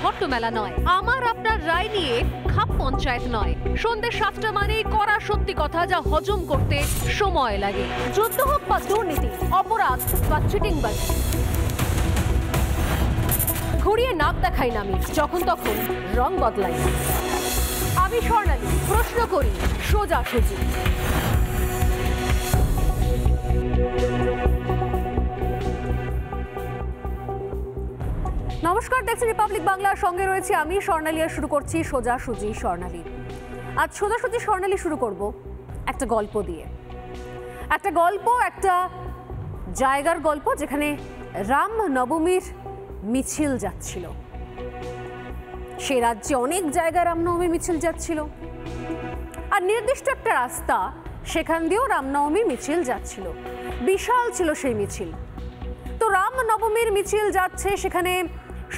হট্টমেলা নয়, আমার আপনার রায় নিয়ে খাপ পঞ্চায়েত নয়। সন্ধ্যে 7টা মানেই করা সত্যি কথা যা হজম করতে সময় লাগে। যুদ্ধ হোক বা দুর্নীতি, অপরাধ বা চিটিংবাজি, ঘুরিয়ে নাক দেখাই না আমি, যখন তখন রং বদলাই। আমি স্বর্ণালী, প্রশ্ন করি সোজাসুজি। নমস্কার, দেখছি রিপাবলিক বাংলার সঙ্গে রয়েছে আমি স্বর্ণালী। আর শুরু করছি সোজাসুজি স্বর্ণালী। আজ সোজাসুজি স্বর্ণালী শুরু করব একটা গল্প দিয়ে। একটা গল্প, একটা জায়গার গল্প যেখানে রাম নবমীর মিছিল যাচ্ছিল। সে রাজ্যে অনেক জায়গায় রামনবমীর মিছিল যাচ্ছিল, আর নির্দিষ্ট একটা রাস্তা সেখান দিয়েও রামনবমীর মিছিল যাচ্ছিল। বিশাল ছিল সেই মিছিল। তো রাম নবমীর মিছিল যাচ্ছে, সেখানে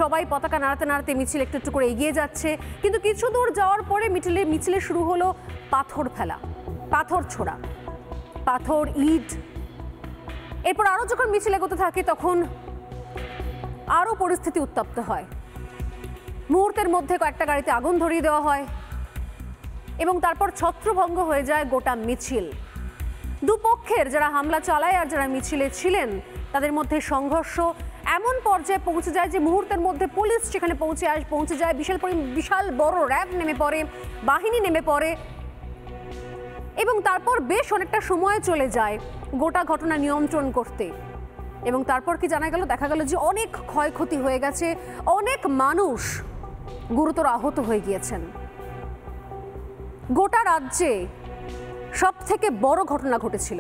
সবাই পতাকা নাড়াতে নাড়াতে মিছিল একটু একটু করে এগিয়ে যাচ্ছে। কিন্তু কিছু দূর যাওয়ার পরে মিছিলে শুরু হলো পাথর ফেলা, পাথর ছোড়া, পাথর, ইট। এরপর আরও যখন মিছিল এগোতে থাকে তখন আরও পরিস্থিতি উত্তপ্ত হয়। মুহূর্তের মধ্যে কয়েকটা গাড়িতে আগুন ধরিয়ে দেওয়া হয় এবং তারপর ছত্রভঙ্গ হয়ে যায় গোটা মিছিল। দুপক্ষের যারা হামলা চালায় আর যারা মিছিলে ছিলেন তাদের মধ্যে সংঘর্ষ এমন পর্যায়ে পৌঁছে যায় যে মুহূর্তের মধ্যে পুলিশ সেখানে পৌঁছে যায়। বিশাল বড় র্যাব নেমে পড়ে, বাহিনী নেমে পড়ে এবং তারপর বেশ অনেকটা সময় চলে যায় গোটা ঘটনা নিয়ন্ত্রণ করতে। এবং তারপর কি জানা গেল? দেখা গেল যে অনেক ক্ষয়ক্ষতি হয়ে গেছে, অনেক মানুষ গুরুতর আহত হয়ে গিয়েছেন। গোটা রাজ্যে সব থেকে বড় ঘটনা ঘটেছিল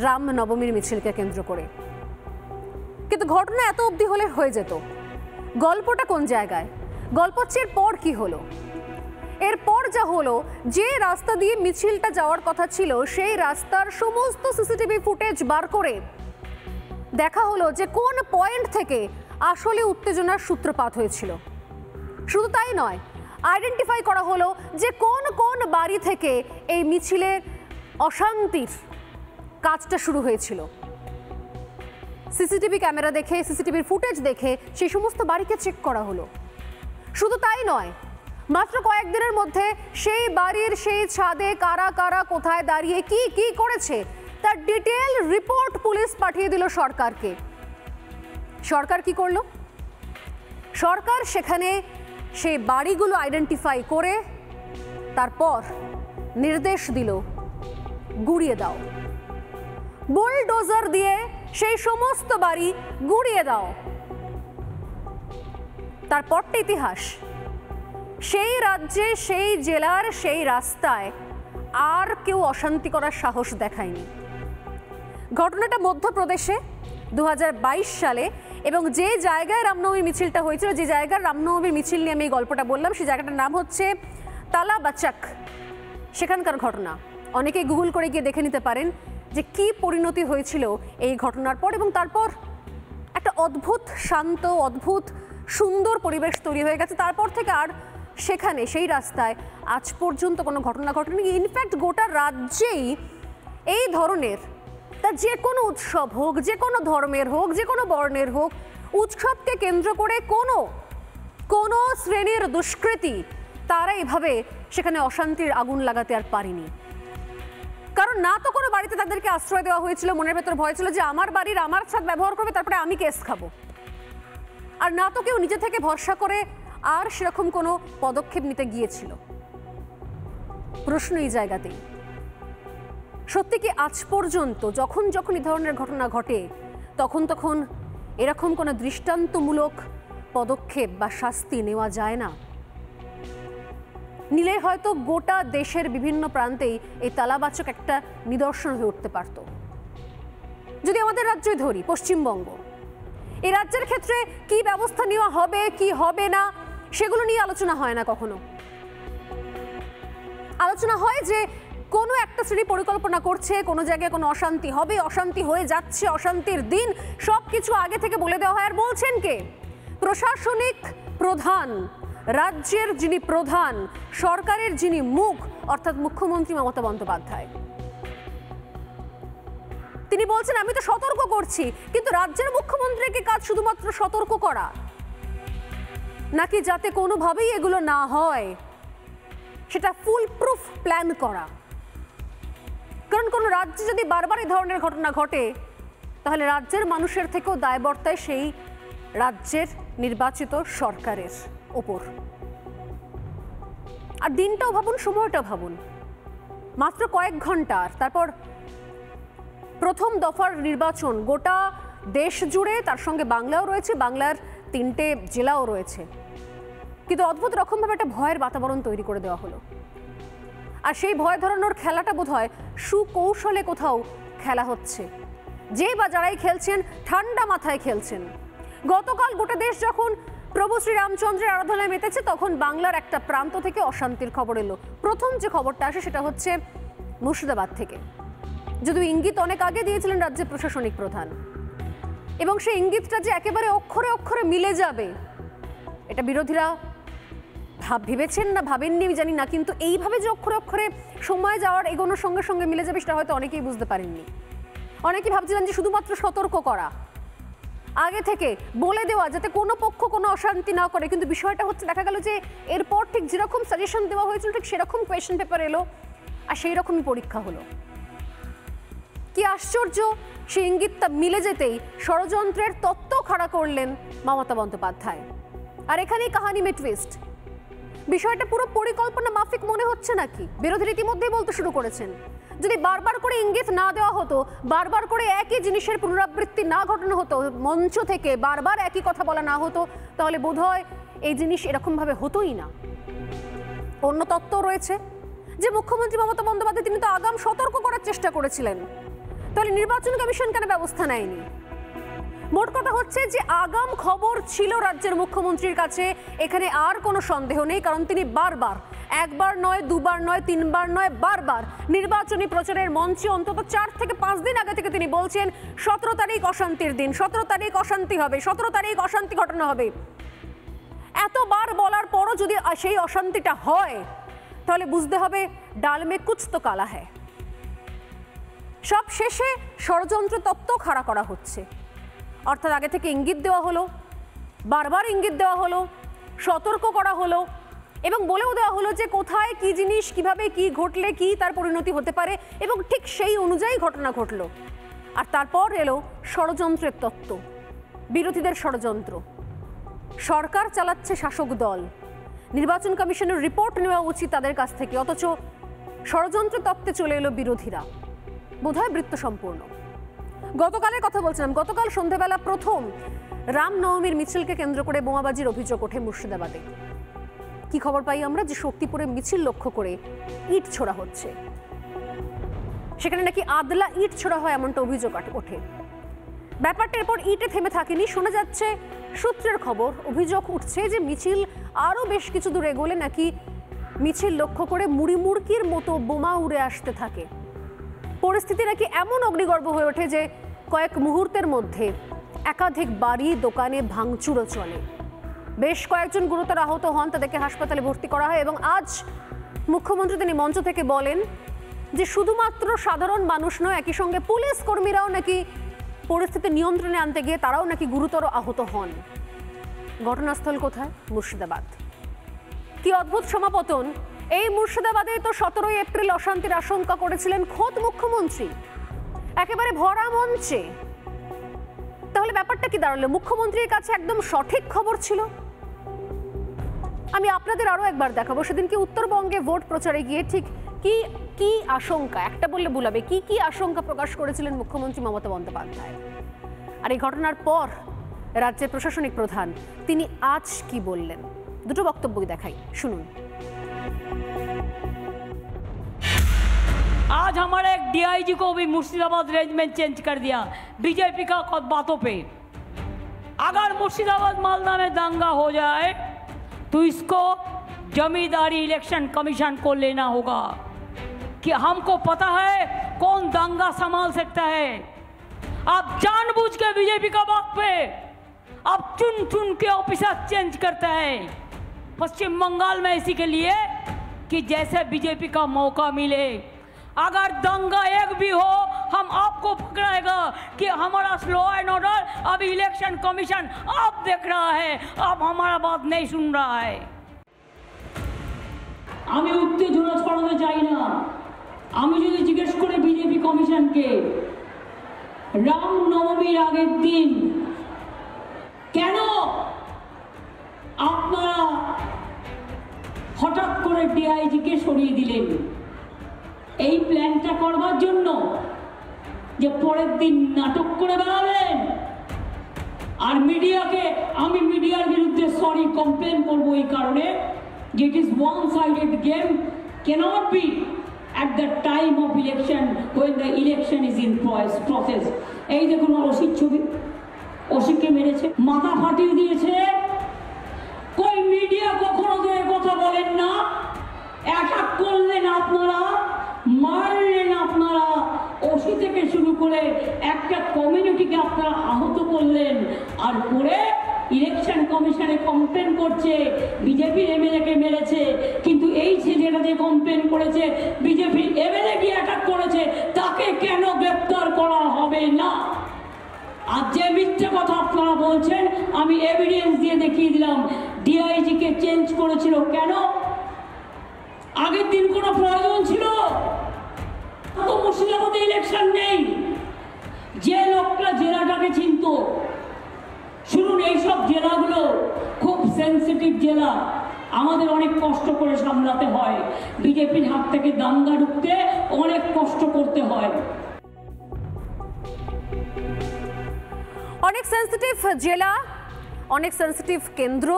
রাম নবমীর মিছিলকে কেন্দ্র করে। কিন্তু ঘটনা এত অবধি হলে হয়ে যেত। গল্পটা কোন জায়গায়? গল্প হচ্ছে এরপর কি হলো। এরপর যা হলো, যে রাস্তা দিয়ে মিছিলটা যাওয়ার কথা ছিল সেই রাস্তার সমস্ত সিসিটিভি ফুটেজ বার করে দেখা হলো যে কোন পয়েন্ট থেকে আসলে উত্তেজনার সূত্রপাত হয়েছিল। শুধু তাই নয়, আইডেন্টিফাই করা হলো যে কোন কোন বাড়ি থেকে এই মিছিলের অশান্তির কাজটা শুরু হয়েছিল। সিসিটিভি ক্যামেরা দেখে, সিসিটিভির ফুটেজ দেখে সেই সমস্ত বাড়িকে চেক করা হলো। শুধু তাই নয়, মাত্র কয়েকদিনের মধ্যে সেই বাড়ির সেই ছাদে কারা কারা কোথায় দাঁড়িয়ে কি কি করেছে তার ডিটেল রিপোর্ট পুলিশ পাঠিয়ে দিল সরকারকে। সরকার কি করলো? সরকার সেখানে সেই বাড়িগুলো আইডেন্টিফাই করে তারপর নির্দেশ দিল গুড়িয়ে দাও, বুলডোজার দিয়ে সেই সমস্ত বাড়ি গুড়িয়ে দাও। তারপরটা ইতিহাস। সেই রাজ্যে, সেই জেলার, সেই রাস্তায় আর কেউ অশান্তি করার সাহস দেখায়নি। ঘটনাটা মধ্যপ্রদেশে 2022 সালে, এবং যে জায়গায় রামনবমীর মিছিলটা হয়েছিল, যে জায়গার রামনবমীর মিছিল নিয়ে আমি এই গল্পটা বললাম, সেই জায়গাটার নাম হচ্ছে তালাবাচাক। সেখানকার ঘটনা অনেকেই গুগল করে গিয়ে দেখে নিতে পারেন যে কি পরিণতি হয়েছিল এই ঘটনার পর। এবং তারপর একটা অদ্ভুত শান্ত, অদ্ভুত সুন্দর পরিবেশ তৈরি হয়ে গেছে। তারপর থেকে আর সেখানে, সেই রাস্তায় আজ পর্যন্ত কোনো ঘটনা ঘটেনি। ইনফ্যাক্ট গোটা রাজ্যেই এই ধরনের, তা যে কোনো উৎসব হোক, যে কোনো ধর্মের হোক, যে কোনো বর্ণের হোক, উৎসবকে কেন্দ্র করে কোনো শ্রেণীর দুষ্কৃতী তারা এভাবে সেখানে অশান্তির আগুন লাগাতে আর পারেনি। কারণ না তো কোনো বাড়িতে তাদেরকে আশ্রয় দেওয়া হয়েছিল, মনের ভেতর ভয় ছিল যে আমার বাড়ির আমার ছাদ ব্যবহার করবে, তারপরে আমি কেস খাবো। আর না তো কেউ নিজে থেকে ভরসা করে আর সেরকম কোনো পদক্ষেপ নিতে গিয়েছিল। প্রশ্ন এই জায়গাতেই, সত্যি কি আজ পর্যন্ত যখন যখন এই ধরনের ঘটনা ঘটে তখন এরকম কোনো দৃষ্টান্তমূলক পদক্ষেপ বা শাস্তি নেওয়া যায় না? নিলে হয়তো গোটা দেশের বিভিন্ন প্রান্তেই এই তালাবাচক একটা নিদর্শন হয়ে উঠতে পারত। যদি আমাদের রাজ্যই ধরি, পশ্চিমবঙ্গ, এই রাজ্যের ক্ষেত্রে কি ব্যবস্থা নেওয়া হবে, কি হবে না, সেগুলো নিয়ে আলোচনা হয় না কখনো। আলোচনা হয় যে কোনো একটা শ্রেণী পরিকল্পনা করছে, কোনো জায়গায় কোনো অশান্তি হবে, অশান্তি হয়ে যাচ্ছে, অশান্তির দিন, সব কিছু আগে থেকে বলে দেওয়া হয়। আর বলছেন কে? প্রশাসনিক প্রধান, রাজ্যের যিনি প্রধান, সরকারের যিনি মুখ, অর্থাৎ মুখ্যমন্ত্রী মমতা বন্দ্যোপাধ্যায়। তিনি বলছেন আমি তো সতর্ক করছি, কিন্তু রাজ্যের মুখ্যমন্ত্রীর কি কাজ শুধুমাত্র সতর্ক করা? নাকি যাতে কোনোভাবেই এগুলো না হয় সেটা ফুল প্রুফ প্ল্যান করা? কারণ কোনো রাজ্যে যদি বারবার এই ধরনের ঘটনা ঘটে তাহলে রাজ্যের মানুষের থেকেও দায় বর্তায় সেই রাজ্যের নির্বাচিত সরকারের ওপর। আর দিনটাও ভাবুন, সময়টাও ভাবুন, মাত্র কয়েক ঘন্টার, তারপর প্রথম দফার নির্বাচন গোটা দেশ জুড়ে, তার সঙ্গে বাংলাও রয়েছে, বাংলার 3টে জেলাও রয়েছে, কিন্তু অদ্ভুত রকমভাবে একটা ভয়ের বাতাবরণ তৈরি করে দেওয়া হলো। আর সেই ভয় ধরানোর খেলাটা বোধহয় সুকৌশলে কোথাও খেলা হচ্ছে, যে বা যারাই খেলছেন ঠান্ডা মাথায় খেলছেন। গতকাল গোটা দেশ যখন প্রভু শ্রীরামচন্দ্রের আরাধনায় মেতেছে তখন বাংলার একটা প্রান্ত থেকে অশান্তির খবর এলো। প্রথম যে খবরটা আসে সেটা হচ্ছে মুর্শিদাবাদ থেকে, যদিও ইঙ্গিত অনেক আগে দিয়েছিলেন রাজ্যের প্রশাসনিক প্রধান, এবং সেই ইঙ্গিতটা যে একেবারে অক্ষরে অক্ষরে মিলে যাবে এটা বিরোধীরা ভেবেছেন না ভাবেননি আমি জানি না, কিন্তু এইভাবে যে অক্ষরে অক্ষরে সময় যাওয়ার এগোনোর সঙ্গে সঙ্গে মিলে যাবে সেটা হয়তো অনেকেই বুঝতে পারেননি। অনেকেই ভাবছিলেন যে শুধুমাত্র সতর্ক করা, আগে থেকে বলে দেওয়া যাতে কোনো পক্ষ কোনো অশান্তি না করে, কিন্তু বিষয়টা হচ্ছে দেখা গেল যে এরপর ঠিক যেরকম সাজেশন দেওয়া হয়েছিল ঠিক সেরকম কোয়েশ্চেন পেপার এলো আর সেই রকমই পরীক্ষা হলো। কি আশ্চর্য, সেই ইঙ্গিতটা মিলে যেতেই ষড়যন্ত্রের তত্ত্ব খাড়া করলেন মমতা বন্দ্যোপাধ্যায়। আর এখানেই কাহানি মে টুইস্ট। বিষয়টা পুরো পরিকল্পনা মাফিক মনে হচ্ছে নাকি? বিরোধী ইতিমধ্যেই বলতে শুরু করেছেন যদি বারবার করে ইঙ্গিত না দেওয়া হতো, বারবার করে একই জিনিসের পুনরাবৃত্তি না ঘটানো হতো, মঞ্চ থেকে বারবার একই কথা বলা না হতো, তাহলে বোধহয় এই জিনিস এরকমভাবে হতোই না। অন্য তত্ত্ব রয়েছে যে মুখ্যমন্ত্রী মমতা বন্দ্যোপাধ্যায় তিনি তো আগাম সতর্ক করার চেষ্টা করেছিলেন, তাহলে নির্বাচন কমিশন কেন ব্যবস্থা নেয়নি? মোট কথা হচ্ছে যে আগাম খবর ছিল রাজ্যের মুখ্যমন্ত্রীর কাছে, এখানে আর কোনো সন্দেহ নেই, কারণ তিনি বারবার, একবার নয়, দুবার নয়, তিনবার নয়, বারবার নির্বাচনী প্রচারের মঞ্চে অন্তত 4 থেকে 5 দিন আগে থেকে তিনি বলছেন 17 তারিখ অশান্তির দিন, 17 তারিখ অশান্তি হবে, 17 তারিখ অশান্তি ঘটনা হবে। এতবার বলার পরও যদি সেই অশান্তিটা হয় তাহলে বুঝতে হবে ডাল মে কুছ তো কালা হ্যায়। সব শেষে ষড়যন্ত্র তত্ত্ব খাড়া করা হচ্ছে, অর্থাৎ আগে থেকে ইঙ্গিত দেওয়া হলো, বারবার ইঙ্গিত দেওয়া হলো, সতর্ক করা হলো এবং বলেও দেওয়া হলো যে কোথায় কি জিনিস, কিভাবে কি ঘটলে কি তার পরিণতি হতে পারে, এবং ঠিক সেই অনুযায়ী ঘটনা ঘটলো। আর তারপর এলো ষড়যন্ত্রের তত্ত্ব, বিরোধীদের ষড়যন্ত্র। সরকার চালাচ্ছে শাসক দল, নির্বাচন কমিশনের রিপোর্ট নেওয়া উচিত তাদের কাছ থেকে, অথচ ষড়যন্ত্র তত্ত্বে চলে এলো বিরোধীরা। বোধহয় বৃত্ত সম্পূর্ণ। গতকালের কথা বলছিলাম, গতকাল সন্ধ্যাবেলা প্রথম রামনবমীর মিছিলকে কেন্দ্র করে বোমাবাজির অভিযোগ ওঠে মুর্শিদাবাদে। কি খবর পাই আমরা যে শক্তিপুরে মিছিল লক্ষ্য করে ইট ছোড়া হচ্ছে, সেখানে নাকি আদলা ইট ছোড়া হয় এমনটা অভিযোগ ওঠে। ব্যাপারটা এরপর ইটে থেমে থাকেনি, শোনা যাচ্ছে সূত্রের খবর, অভিযোগ উঠছে যে মিছিল আরও বেশ কিছু দূর এগোলে নাকি মিছিল লক্ষ্য করে মুড়ি মুড়কির মতো বোমা উড়ে আসতে থাকে। পরিস্থিতি নাকি এমন অগ্নিগর্ভ হয়ে ওঠে যে কয়েক মুহূর্তের মধ্যে একাধিক বাড়ি দোকানে ভাঙচুরও চলে। বেশ কয়েকজন গুরুতর আহত হন, তাদেরকে হাসপাতালে ভর্তি করা হয় এবং আজ মুখ্যমন্ত্রী তিনি মঞ্চ থেকে বলেন যে শুধুমাত্র সাধারণ মানুষ নয়, একই সঙ্গে পুলিশ কর্মীরাও নাকি পরিস্থিতি নিয়ন্ত্রণে আনতে গিয়ে তারাও নাকি গুরুতর আহত হন। ঘটনাস্থল কোথায়? মুর্শিদাবাদ। কি অদ্ভুত সমাপতন! এই মুর্শিদাবাদে তো 17 এপ্রিল অশান্তির আশঙ্কা করেছিলেন খোদ মুখ্যমন্ত্রী, একেবারে ভরা মঞ্চে। তাহলে ব্যাপারটা কি দাঁড়ালো? মুখ্যমন্ত্রীর কাছে একদম সঠিক খবর ছিল। আমি আপনাদের আরো একবার দেখাবো সেদিনকে উত্তরবঙ্গে ভোট প্রচারে গিয়ে ঠিক কি কি আশঙ্কা, একটা বললে ভুলাবে, কি কি আশঙ্কা প্রকাশ করেছিলেন মুখ্যমন্ত্রী মমতা বন্দ্যোপাধ্যায়। আর এই ঘটনার পর রাজ্যের প্রশাসনিক প্রধান তিনি আজ কি বললেন, দুটো বক্তব্যই দেখাই, শুনুন। आज हमारे एक डीआईजी को भी मुर्शिदाबाद रेंज में चेंज कर दिया बीजेपी का बातों पे। अगर मुर्शिदाबाद मालदा में दंगा हो जाए तो इसको जमींदारी इलेक्शन कमीशन को लेना होगा कि हमको पता है कौन दंगा संभाल सकता है। आप जानबूझ के बीजेपी का बात पे अब चुन चुन के ऑफिसर चेंज करता है पश्चिम बंगाल में, इसी के लिए कि जैसे बीजेपी का मौका मिले अगर दंगा एक भी हो हम आपको पकड़ाएगा कि हमारा लॉ एंड ऑर्डर अब इलेक्शन कमीशन आप देख रहा है, आप हमारा बात नहीं सुन रहा है। আমি উত্তেজনা ছড়াতে চাই না। আমি যদি জিজ্ঞেস করি বিজেপি কমিশনকে রাম নবমীর আগের দিন কেন আপনারা হঠাৎ করে ডিআইজিকে সরিয়ে দিলেন, এই প্ল্যানটা করবার জন্য যে পরের দিন নাটক করে বেড়াবেন আর মিডিয়াকে, আমি মিডিয়ার বিরুদ্ধে সরি কমপ্লেন করবো এই কারণে যে it is one sided game, cannot be at the time of election when the election is in process। এই দেখুন অসির ছবি, অসিকে মেরেছে, মাথা ফাটিয়ে দিয়েছে। কই মিডিয়া কখনো তো কথা বলেন না, অ্যাটাক করলেন আপনারা, মারলেন আপনারা, ওসি থেকে শুরু করে একটা কমিউনিটিকে আপনারা আহত করলেন, আর পরে ইলেকশন কমিশনে কমপ্লেন করছে বিজেপির এমএলএকে মেরেছে। কিন্তু এই ছেলেটা যে কমপ্লেন করেছে বিজেপির এমএলএ কি অ্যাটাক করেছে, তাকে কেন গ্রেপ্তার করা হবে না? আর যে মিথ্যে কথা আপনারা বলছেন আমি এভিডেন্স দিয়ে দেখিয়ে দিলাম। ডিআইজি কে চেঞ্জ করেছিল কেন? আগের দিন কোনো প্রয়োজন ছিল? তো মুর্শিদাবাদে ইলেকশন নেই, যে লোকটা জেলাটাকে চিনত। শুনুন, এইসব জেলাগুলো খুব সেন্সিটিভ জেলা, আমাদের অনেক কষ্ট করে সামলাতে হয়। বিজেপির হাত থেকে দাঙ্গা ঢুকতে অনেক কষ্ট করতে হয়। অনেক সেন্সিটিভ জেলা, অনেক সেন্সিটিভ কেন্দ্র,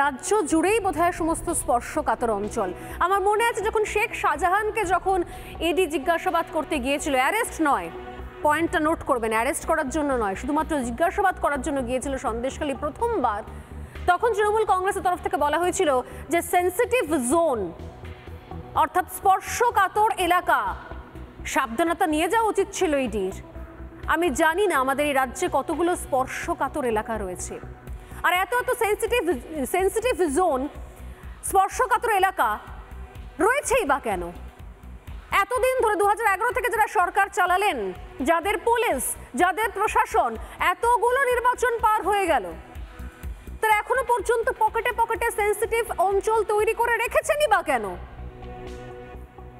রাজ্য জুড়েই বোধহয় সমস্ত স্পর্শকাতর অঞ্চল। আমার মনে আছে যখন শেখ শাহজাহানকে যখন ইডি জিজ্ঞাসাবাদ করতে গিয়েছিল, অ্যারেস্ট নয়, পয়েন্টটা নোট করবেন, অ্যারেস্ট করার জন্য নয়, শুধুমাত্র জিজ্ঞাসাবাদ করার জন্য গিয়েছিল সন্দেশখালী প্রথমবার, তখন তৃণমূল কংগ্রেসের তরফ থেকে বলা হয়েছিল যে সেন্সিটিভ জোন অর্থাৎ স্পর্শকাতর এলাকা, সাবধানতা নিয়ে যাওয়া উচিত ছিল ইডির। আমি জানি না আমাদের এই রাজ্যে কতগুলো স্পর্শকাতর এলাকা রয়েছে, আর এত এত সেন্সিটিভ জোন, স্পর্শকাতর এলাকা রয়েছেই বা কেন? এতদিন ধরে 2011 থেকে যারা সরকার চালালেন, যাদের পুলিশ, যাদের প্রশাসন, এতগুলো নির্বাচন পার হয়ে গেল, তারা এখনো পর্যন্ত পকেটে পকেটে সেন্সিটিভ অঞ্চল তৈরি করে রেখেছেনই বা কেন?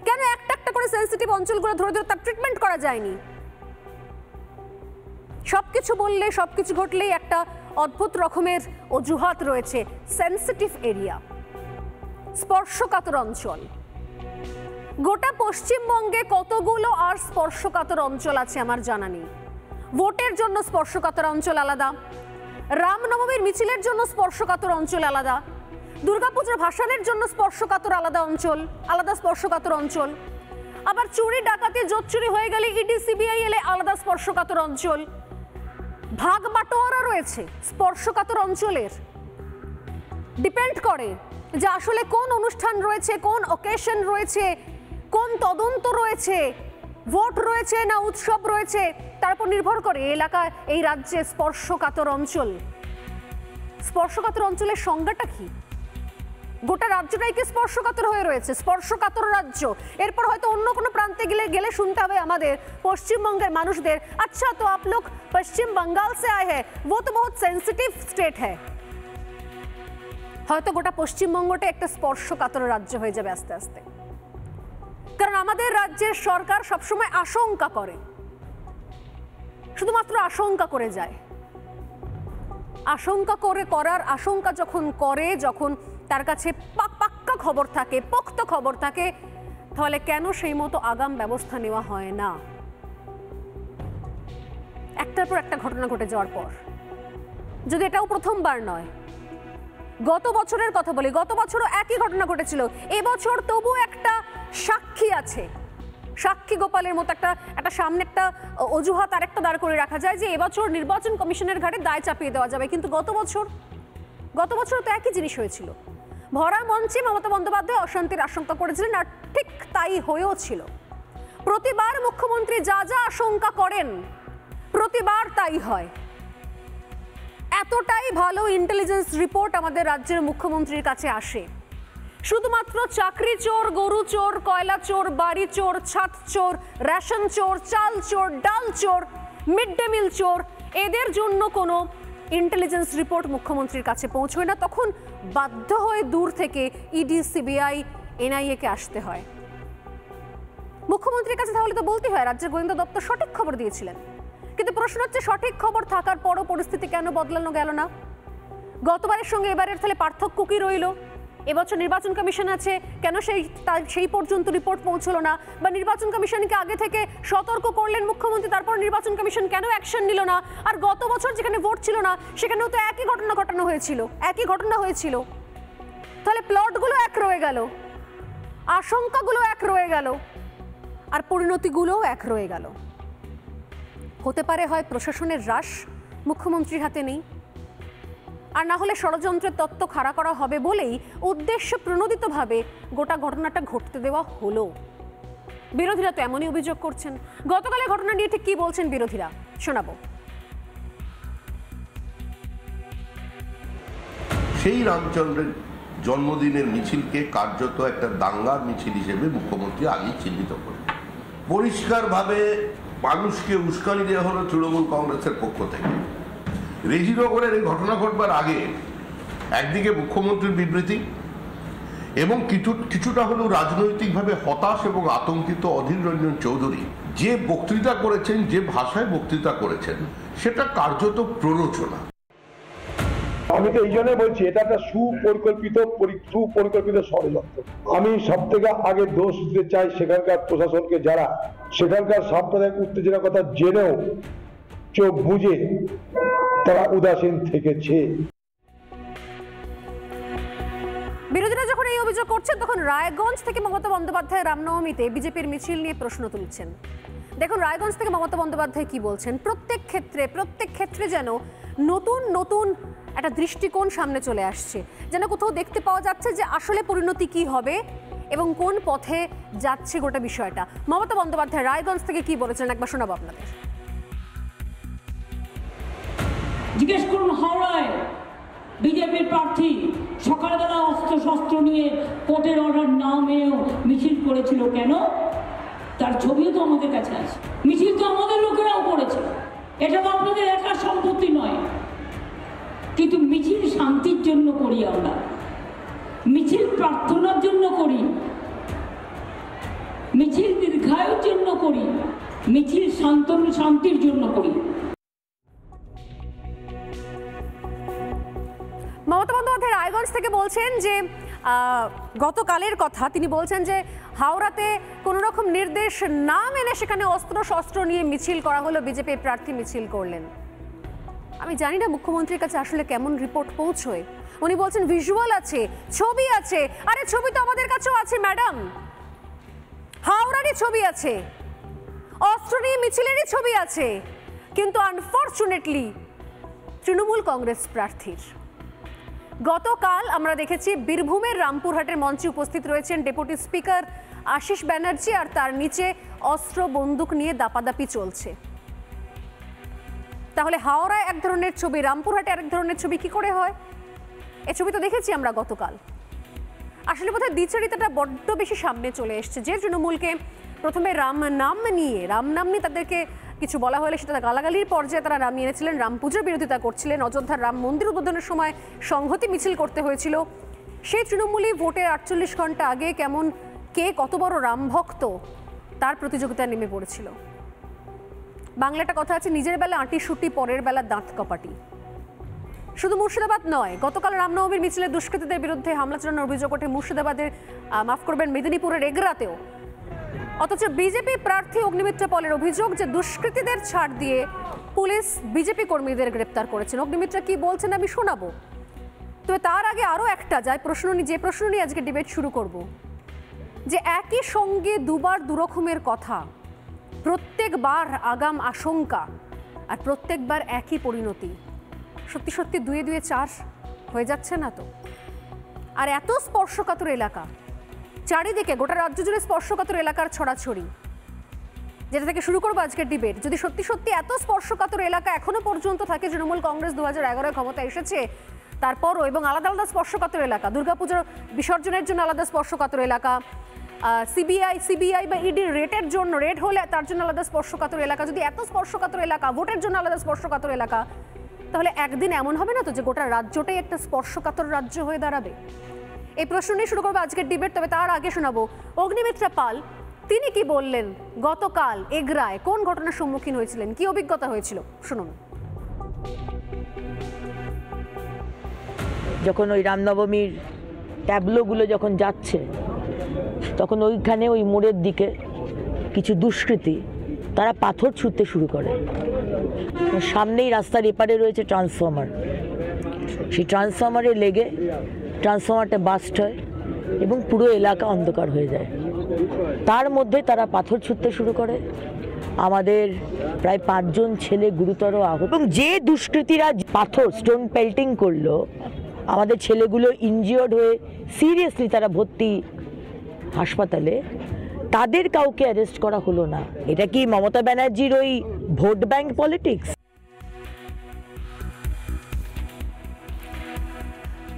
কেন একটা একটা করে সেন্সিটিভ অঞ্চলগুলো ধরে ধরে তার ট্রিটমেন্ট করা যায়নি? সবকিছু বললে, সবকিছু ঘটলেই একটা অদ্ভুত রকমের অজুহাত রয়েছে। সেন্সিটিভ এরিয়া, স্পর্শকাতর অঞ্চল, গোটা পশ্চিমবঙ্গে কতগুলো আর স্পর্শকাতর অঞ্চল আছে আমার জানা নেই। ভোটের জন্য স্পর্শকাতর অঞ্চল আলাদা, রামনবমীর মিছিলের জন্য স্পর্শকাতর অঞ্চল আলাদা, দুর্গাপূজার ভাসানের জন্য স্পর্শকাতর আলাদা অঞ্চল, আলাদা স্পর্শকাতর অঞ্চল, আবার চুরি ডাকাতি জোট চুরি হয়ে গেলে ইডি সিবিআই এলে আলাদা স্পর্শকাতর অঞ্চল। ভাগ বাটোয়ারা রয়েছে স্পর্শকাতর অঞ্চলের, ডিপেন্ড করে যে আসলে কোন অনুষ্ঠান রয়েছে, কোন অকেশন রয়েছে, কোন তদন্ত রয়েছে, ভোট রয়েছে না উৎসব রয়েছে, তার উপর নির্ভর করে এলাকায় এই রাজ্যে স্পর্শকাতর অঞ্চল। স্পর্শকাতর অঞ্চলের সংজ্ঞাটা কি? গোটা রাজ্যটাই কি স্পর্শকাতর হয়ে রয়েছে? স্পর্শকাতর রাজ্য, এরপর হয়তো অন্য কোনো প্রান্তে গেলে শুনতে হবে আমাদের পশ্চিমবঙ্গের মানুষদের, আচ্ছা তো আপ লোক পশ্চিম বঙ্গাল সে আয়ে হ্যায়, वो तो बहुत सेंसिटिव स्टेट है। হয়তো গোটা পশ্চিমবঙ্গটা একটা স্পর্শকাতর রাজ্য হয়ে যাবে আস্তে আস্তে, কারণ আমাদের রাজ্যের সরকার সবসময় আশঙ্কা করে, শুধুমাত্র আশঙ্কা করে যায়। আশঙ্কা করার আশঙ্কা যখন করে, যখন তার কাছে পাক্কা খবর থাকে, পোক্ত খবর থাকে, তাহলে কেন সেই মতো আগাম ব্যবস্থা নেওয়া হয় না? একটার পর একটা ঘটনা ঘটে যাওয়ার পর, যদি এটাও প্রথমবার নয়, গত বছরের কথা বলি, গত বছরও একই ঘটনা ঘটেছিল। এবছর তবু একটা সাক্ষী আছে, সাক্ষী গোপালের মতো একটা সামনে একটা অজুহাত আর একটা দাঁড় করে রাখা যায় যে এবছর নির্বাচন কমিশনের ঘাড়ে দায় চাপিয়ে দেওয়া যাবে। কিন্তু গত বছর তো একই জিনিস হয়েছিল। ভরা মঞ্চে মমতা বন্দ্যোপাধ্যায় অশান্তির আশঙ্কা করেছিলেন, আর ঠিক তাই হয়েও ছিল। প্রতিবার মুখ্যমন্ত্রী যা যা আশঙ্কা করেন প্রতিবার তাই হয়। এতটাই ভালো ইন্টেলিজেন্স রিপোর্ট আমাদের রাজ্যের মুখ্যমন্ত্রীর কাছে আসে শুধুমাত্র চাকরি চোর, গরু চোর, কয়লা চোর, বাড়ি চোর, ছাদ চোর, রেশন চোর, চাল চোর, ডাল চোর, মিড ডে মিল চোর, এদের জন্য কোনো ইন্টেলিজেন্স রিপোর্ট মুখ্যমন্ত্রীর কাছে পৌঁছয় না। তখন বাধ্য হয়ে দূর থেকে ইডি, সিবিআই, এনআইএ কে আসতে হয়। মুখ্যমন্ত্রীর কাছে তাহলে তো বলতে হয় রাজ্যের গোয়েন্দা দপ্তর সঠিক খবর দিয়েছিলেন, কিন্তু প্রশ্ন হচ্ছে সঠিক খবর থাকার পরও পরিস্থিতি কেন বদলানো গেল না? গতবারের সঙ্গে এবারের তাহলে পার্থক্য কি রইল? এবছর নির্বাচন কমিশন আছে, কেন সেই পর্যন্ত রিপোর্ট পৌঁছলো না? বা নির্বাচন কমিশনকে আগে থেকে সতর্ক করলেন মুখ্যমন্ত্রী, তারপর নির্বাচন কমিশন কেন অ্যাকশন নিল না? আর গত বছর যেখানে ভোট ছিল না সেখানেও তো একই ঘটনা ঘটানো হয়েছিল, একই ঘটনা হয়েছিল। তাহলে প্লটগুলো এক রয়ে গেল, আশঙ্কাগুলো এক রয়ে গেল, আর পরিণতিগুলোও এক রয়ে গেল। হতে পারে হয় প্রশাসনের হ্রাস মুখ্যমন্ত্রীর হাতে নেই, আর না হলে ষড়যন্ত্রের তত্ত্ব খাড়া করা হবে বলেই উদ্দেশ্য প্রণোদিতভাবে গোটা ঘটনাটা ঘটতে দেওয়া হলো। বিরোধীরা তো এমনই অভিযোগ করছেন। গতকালের ঘটনা নিয়ে ঠিক কি বলছেন বিরোধীরা শোনাবো। সেই রামচন্দ্রের জন্মদিনের মিছিলকে কার্যত একটা দাঙ্গার মিছিল হিসেবে মুখ্যমন্ত্রী আগেই চিহ্নিত করেন। পরিষ্কারভাবে মানুষকে উস্কানি দেওয়া হলো তৃণমূল কংগ্রেসের পক্ষ থেকে। রেজিনগরের এই ঘটনা ঘটবার আগে একদিকে মুখ্যমন্ত্রীর বিবৃতি এবং কিছুটা হলেও রাজনৈতিকভাবে হতাশ এবং আতঙ্কিত অধীর রঞ্জন চৌধুরী যে বক্তৃতা করেছেন, যে ভাষায় বক্তৃতা করেছেন, সেটা কার্যত প্ররোচনা। আমি তো এই জন্য বলছি এটা একটা সুপরিকল্পিত ষড়যন্ত্র। আমি সব থেকে আগে দোষ দিতে চাই সেখানকার প্রশাসনকে, যারা সেখানকার সাম্প্রদায়িক উত্তেজনার কথা জেনেও চোখ বুঝে তারা উদাসীন থেকেছে। বিরোধীরা যখন এই অভিযোগ করছেন তখন রায়গঞ্জ থেকে মমতা বন্দ্যোপাধ্যায় রামনবমীতে বিজেপির মিছিল নিয়ে প্রশ্ন তুলছেন। দেখুন রায়গঞ্জ থেকে মমতা বন্দ্যোপাধ্যায় কি বলছেন। প্রত্যেক ক্ষেত্রে যেন নতুন নতুন একটা দৃষ্টিকোণ সামনে চলে আসছে, যেন কোথাও দেখতে পাওয়া যাচ্ছে যে আসলে পরিণতি কি হবে এবং কোন পথে যাচ্ছে গোটা বিষয়টা। মমতা বন্দ্যোপাধ্যায় রায়গঞ্জ থেকে কি বলেছেন একবার শোনাবো আপনাদের। জিজ্ঞেস করুন হাওড়ায় বিজেপির প্রার্থী সকালবেলা অস্ত্র শস্ত্র নিয়ে কোর্টের অর্ডার না মেনেও মিছিল করেছিল কেন? তার ছবিও তো আমাদের কাছে আছে। মিছিল তো আমাদের লোকেরাও করেছে, এটা তো আপনাদের একার সম্পত্তি নয়। কিন্তু মিছিল শান্তির জন্য করি, আমরা মিছিল প্রার্থনার জন্য করি, মিছিল দীর্ঘায়ুর জন্য করি, মিছিল শান্তির জন্য করি। মমতা বন্দ্যোপাধ্যায় রায়গঞ্জ থেকে বলছেন যে গতকালের কথা তিনি বলছেন যে হাওড়াতে কোনো রকম নির্দেশ না মেনে সেখানে অস্ত্র শস্ত্র নিয়ে মিছিল করা হলো, বিজেপি প্রার্থী মিছিল করলেন। আমি জানি না মুখ্যমন্ত্রীর কাছে আসলে কেমন রিপোর্ট পৌঁছয়। উনি বলছেন ভিজুয়াল আছে, ছবি আছে। আরে ছবি তো আমাদের কাছেও আছে ম্যাডাম, হাওড়ারই ছবি আছে, অস্ত্র নিয়ে মিছিলেরই ছবি আছে, কিন্তু আনফরচুনেটলি তৃণমূল কংগ্রেস প্রার্থীর। গতকাল আমরা দেখেছি বীরভূমের রামপুরহাটের মঞ্চে উপস্থিত রয়েছেন ডেপুটি স্পিকার আশিস ব্যানার্জি, আর তার নিচে অস্ত্র বন্দুক নিয়ে দাপাদাপি চলছে। তাহলে হাওড়ায় এক ধরনের ছবি, রামপুরহাটে আরেক ধরনের ছবি কি করে হয়? এই ছবি তো দেখেছি আমরা গতকাল। আসলে বোধহয় দ্বিচারিতাটা বড্ড বেশি সামনে চলে এসছে, যে তৃণমূলকে প্রথমে রাম নাম নিয়ে তাদেরকে কিছু বলা হলে সেটা গালাগালির পর্যায়ে তারা নামিয়ে এনেছিলেন, রাম পুজোর বিরোধিতা করছিলেন, অযোধ্যার রাম মন্দির উদ্বোধনের সময় সংহতি মিছিল করতে হয়েছিল। সেই তৃণমূলই ভোটের 48 ঘন্টা আগে কেমন কে কত বড় রাম ভক্ত তার প্রতিযোগিতায় নেমে পড়েছিল। বাংলাটা কথা আছে, নিজের বেলা আঁটি শুটি, পরের বেলা দাঁত কপাটি। শুধু মুর্শিদাবাদ নয়, গতকাল রামনবমীর মিছিলে দুষ্কৃতীদের বিরুদ্ধে হামলা চালানোর অভিযোগ ওঠে মুর্শিদাবাদের, মাফ করবেন, মেদিনীপুরের এগরাতেও। অথচ বিজেপি প্রার্থী অগ্নিমিত্র পলের অভিযোগ যে দুষ্কৃতীদের ছাড় দিয়ে পুলিশ বিজেপি কর্মীদের গ্রেপ্তার করেছেন। অগ্নিমিত্র কি বলছেন আমি শোনাবো, তবে তার আগে আরও একটা যে প্রশ্ন নিয়ে আজকে ডিবেট শুরু করব, যে একই সঙ্গে দুবার দুরকমের কথা, প্রত্যেকবার আগাম আশঙ্কা, আর প্রত্যেকবার একই পরিণতি। সত্যি সত্যি 2 2 4 হয়ে যাচ্ছে না তো? আর এত স্পর্শকাতর এলাকা চারিদিকে, গোটা রাজ্য জুড়ে স্পর্শকাতর এলাকার ছড়াছড়ি, যেটা থেকে শুরু করবো আজকের ডিবেট। যদি সত্যি সত্যি এত স্পর্শকাতর এলাকা এখনো পর্যন্ত থাকে, তৃণমূল কংগ্রেস 2011 ক্ষমতা এসেছে, তারপরও এবং আলাদা আলাদা স্পর্শকাতর এলাকা, দুর্গাপুজোর বিসর্জনের জন্য আলাদা স্পর্শকাতর এলাকা, সিবিআই বা ইডি রেটের জন্য, রেট হলে তার জন্য আলাদা স্পর্শকাতর এলাকা, যদি এত স্পর্শকাতর এলাকা, ভোটের জন্য আলাদা স্পর্শকাতর এলাকা, তাহলে একদিন এমন হবে না তো যে গোটা রাজ্যটাই একটা স্পর্শকাতর রাজ্য হয়ে দাঁড়াবে? এই প্রশ্ন নিয়ে শুরু করবো আজকের ডিবেট। তবে তার আগে শোনাবো অগ্নিমিত্রা পাল, তিনি কি বললেন গতকাল এগরায়, কোন ঘটনার সম্মুখীন হয়েছিলেন, কি অভিজ্ঞতা হয়েছিল, শুনুন। যখন ওই রামনবমীর ট্যাবলোগুলো যখন যাচ্ছে, তখন ওইখানে ওই মোড়ের দিকে কিছু দুষ্কৃতী তারা পাথর ছুঁড়তে শুরু করে। সামনেই রাস্তার এপারে রয়েছে ট্রান্সফর্মার, সেই ট্রান্সফর্মারে লেগে ট্রান্সফর্মারটা বাস্ট হয় এবং পুরো এলাকা অন্ধকার হয়ে যায়। তার মধ্যে তারা পাথর ছুঁড়তে শুরু করে, আমাদের প্রায় 5 জন ছেলে গুরুতর আহত। এবং যে দুষ্কৃতীরা পাথর স্টোন পেল্টিং করলো, আমাদের ছেলেগুলো ইনজিওর্ড হয়ে সিরিয়াসলি তারা ভর্তি হাসপাতালে, তাদের কাউকে অ্যারেস্ট করা হলো না। এটা কি মমতা ব্যানার্জির ওই ভোট ব্যাংক পলিটিক্স?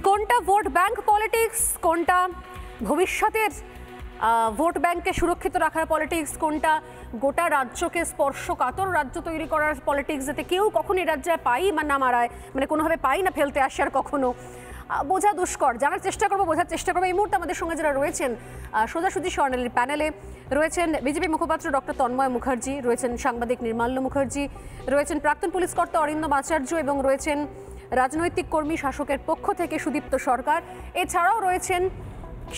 কোনটা ভোট ব্যাংক পলিটিক্স, কোনটা ভবিষ্যতের ভোট ব্যাংককে সুরক্ষিত রাখার পলিটিক্স, কোনটা গোটা রাজ্যকে স্পর্শকাতর রাজ্য তৈরি করার পলিটিক্স, যাতে কেউ কখনো এই রাজ্যে পাই বা না মারায়, মানে কোনোভাবে পাই না ফেলতে আসে আর কখনো, বোঝা দুষ্কর। জানার চেষ্টা করবো, বোঝার চেষ্টা করবো। এই মুহূর্তে আমাদের সঙ্গে যারা রয়েছেন সোজাসুজি স্বর্ণালীর প্যানেলে রয়েছেন বিজেপি মুখপাত্র ডক্টর তন্ময় মুখার্জি, রয়েছেন সাংবাদিক নির্মাল্য মুখার্জি, রয়েছেন প্রাক্তন পুলিশ কর্তা অরিন্দম আচার্য এবং রয়েছেন রাজনৈতিক কর্মী শাসকের পক্ষ থেকে সুদীপ্ত সরকার। এছাড়াও রয়েছেন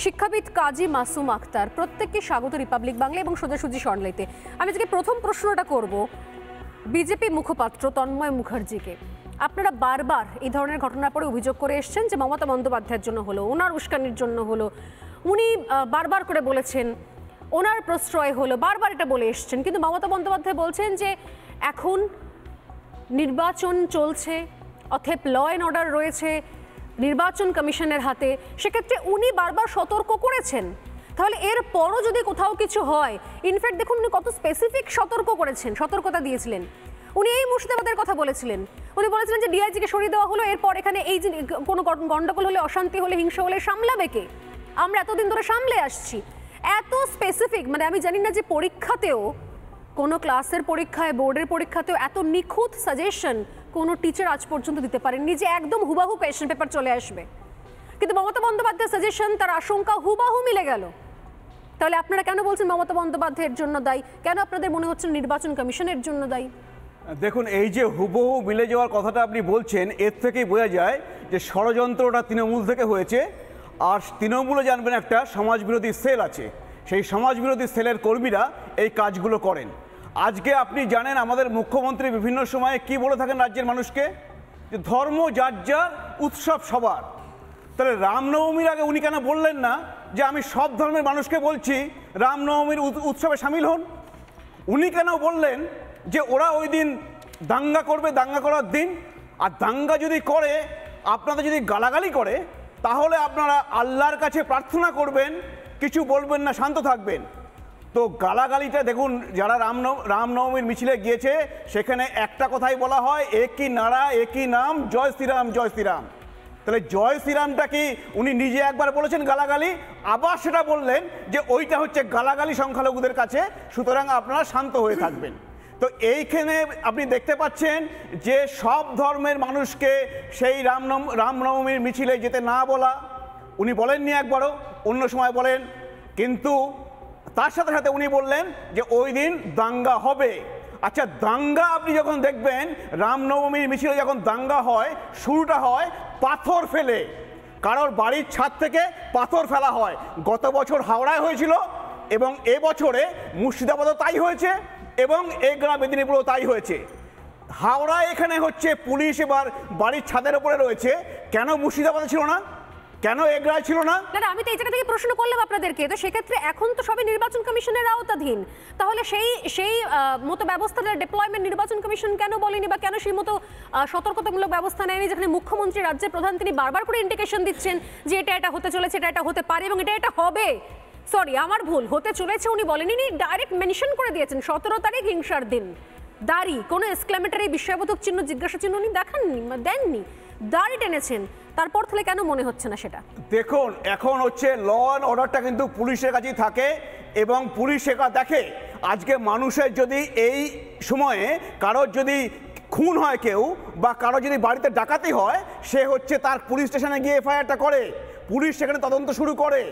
শিক্ষাবিদ কাজী মাসুম আক্তার। প্রত্যেককে স্বাগত রিপাবলিক বাংলা এবং সোজাসুজি স্বর্ণালীতে। আমি আজকে প্রথম প্রশ্নটা করব বিজেপি মুখপাত্র তন্ময় মুখার্জিকে। আপনারা বারবার এই ধরনের ঘটনার পরে অভিযোগ করে এসছেন যে মমতা বন্দ্যোপাধ্যায়ের জন্য হলো, ওনার উস্কানির জন্য হলো, উনি বারবার করে বলেছেন ওনার প্রশ্রয় হলো, বারবার এটা বলে এসছেন। কিন্তু মমতা বন্দ্যোপাধ্যায় বলছেন যে এখন নির্বাচন চলছে, অতএব ল অ্যান্ড অর্ডার রয়েছে নির্বাচন কমিশনের হাতে, সেক্ষেত্রে উনি বারবার সতর্ক করেছেন। তাহলে এর পরও যদি কোথাও কিছু হয়, ইনফ্যাক্ট দেখুন উনি কত স্পেসিফিক সতর্ক করেছেন, সতর্কতা দিয়েছিলেন। উনি এই মুর্শিদাবাদের কথা বলেছিলেন, উনি বলেছিলেন যে ডিআইজিকে সরিয়ে দেওয়া হলো, এরপর এখানে এই যে কোনো গন্ডগোল হলে, অশান্তি হলে, হিংসা হলে সামলাবে কে? আমরা এতদিন ধরে সামলে আসছি। এত স্পেসিফিক, মানে আমি জানি না যে পরীক্ষাতেও, কোনো ক্লাসের পরীক্ষায়, বোর্ডের পরীক্ষাতেও এত নিখুঁত সাজেশন কোনো টিচার আজ পর্যন্ত দিতে পারেননি যে একদম হুবাহু কোয়েশ্চেন পেপার চলে আসবে। কিন্তু মমতা বন্দ্যোপাধ্যায়ের সাজেশন, তার আশঙ্কা হুবাহু মিলে গেল। তাহলে আপনারা কেন বলছেন মমতা বন্দ্যোপাধ্যায়ের জন্য দায়ী? কেন আপনাদের মনে হচ্ছে নির্বাচন কমিশনের জন্য দায়ী? দেখুন, এই যে হুবহু মিলে যাওয়ার কথাটা আপনি বলছেন, এর থেকেই বোঝা যায় যে ষড়যন্ত্রটা তৃণমূল থেকে হয়েছে। আর তৃণমূলে জানবেন একটা সমাজবিরোধী সেল আছে, সেই সমাজবিরোধী সেলের কর্মীরা এই কাজগুলো করেন। আজকে আপনি জানেন আমাদের মুখ্যমন্ত্রী বিভিন্ন সময়ে কি বলে থাকেন রাজ্যের মানুষকে, যে ধর্ম যার যার, উৎসব সবার। তাহলে রামনবমীর আগে উনি কেন বললেন না যে আমি সব ধর্মের মানুষকে বলছি রামনবমীর উৎসবে সামিল হন? উনি কেন বললেন যে ওরা ওই দিন দাঙ্গা করবে, দাঙ্গা করার দিন? আর দাঙ্গা যদি করে, আপনাদের যদি গালাগালি করে, তাহলে আপনারা আল্লাহর কাছে প্রার্থনা করবেন, কিছু বলবেন না, শান্ত থাকবেন। তো গালাগালিটা দেখুন, যারা রামনবমীর মিছিলে গিয়েছে সেখানে একটা কথাই বলা হয়, একই নারা একই নাম, জয় শ্রীরাম জয় শ্রীরাম। তাহলে জয় শ্রীরামটা কি উনি নিজে একবার বলেছেন গালাগালি, আবার সেটা বললেন যে ওইটা হচ্ছে গালাগালি সংখ্যালঘুদের কাছে, সুতরাং আপনারা শান্ত হয়ে থাকবেন। তো এইখানে আপনি দেখতে পাচ্ছেন যে সব ধর্মের মানুষকে সেই রামনবমীর মিছিলে যেতে না বলা, উনি বলেননি একবারও, অন্য সময় বলেন। কিন্তু তার সাথে সাথে উনি বললেন যে ওই দিন দাঙ্গা হবে। আচ্ছা, দাঙ্গা আপনি যখন দেখবেন, রামনবমীর মিছিলে যখন দাঙ্গা হয়, শুরুটা হয় পাথর ফেলে, কারোর বাড়ির ছাদ থেকে পাথর ফেলা হয়। গত বছর হাওড়ায় হয়েছিল এবং এবছরে মুর্শিদাবাদও তাই হয়েছে এবং এগরা মেদিনীপুরেও তাই হয়েছে। হাওড়ায় এখানে হচ্ছে পুলিশ এবার বাড়ির ছাদের উপরে রয়েছে, কেন মুর্শিদাবাদে ছিল না, কেন এগরায় ছিল না? না, আমি তো এই জায়গা থেকে প্রশ্ন করলাম আপনাদেরকে। তো সেক্ষেত্রে এখন তো সবই নির্বাচন কমিশনের আওতাধীন, তাহলে সেই মতো ব্যবস্থাটা ডিপ্লয়মেন্ট নির্বাচন কমিশন কেন বলেনি বা কেন সেই মতো সতর্কতামূলক ব্যবস্থা নেয়নি, যেখানে মুখ্যমন্ত্রী, রাজ্যের প্রধান, তিনি বারবার করে ইন্ডিকেশন দিচ্ছেন যে এটা হতে চলেছে, এটা হতে পারে এবং এটা হবে। সরি, আমার ভুল, হতে চলেছে উনি বলেনি, ডাইরেক্ট মেনশন করে দিয়েছেন 17 তারিখ হিংসার দিন। দাড়ি, কোনো এক্সক্লেমেটরি বিস্ময়বোধক চিহ্ন, জিজ্ঞাসা চিহ্ন উনি দেখাননি, দেননি, দাড়ি টেনেছেন, তারপর তাহলে কেন মনে হচ্ছে না সেটা? দেখুন, এখন হচ্ছে ল অ্যান্ড অর্ডারটা কিন্তু পুলিশের কাছেই থাকে এবং পুলিশ সেটা দেখে। আজকে মানুষের যদি এই সময়ে কারোর যদি খুন হয় কেউ বা কারো যদি বাড়িতে ডাকাতি হয়, সে হচ্ছে তার পুলিশ স্টেশনে গিয়ে এফআইআরটা করে, পুলিশ সেখানে তদন্ত শুরু করে।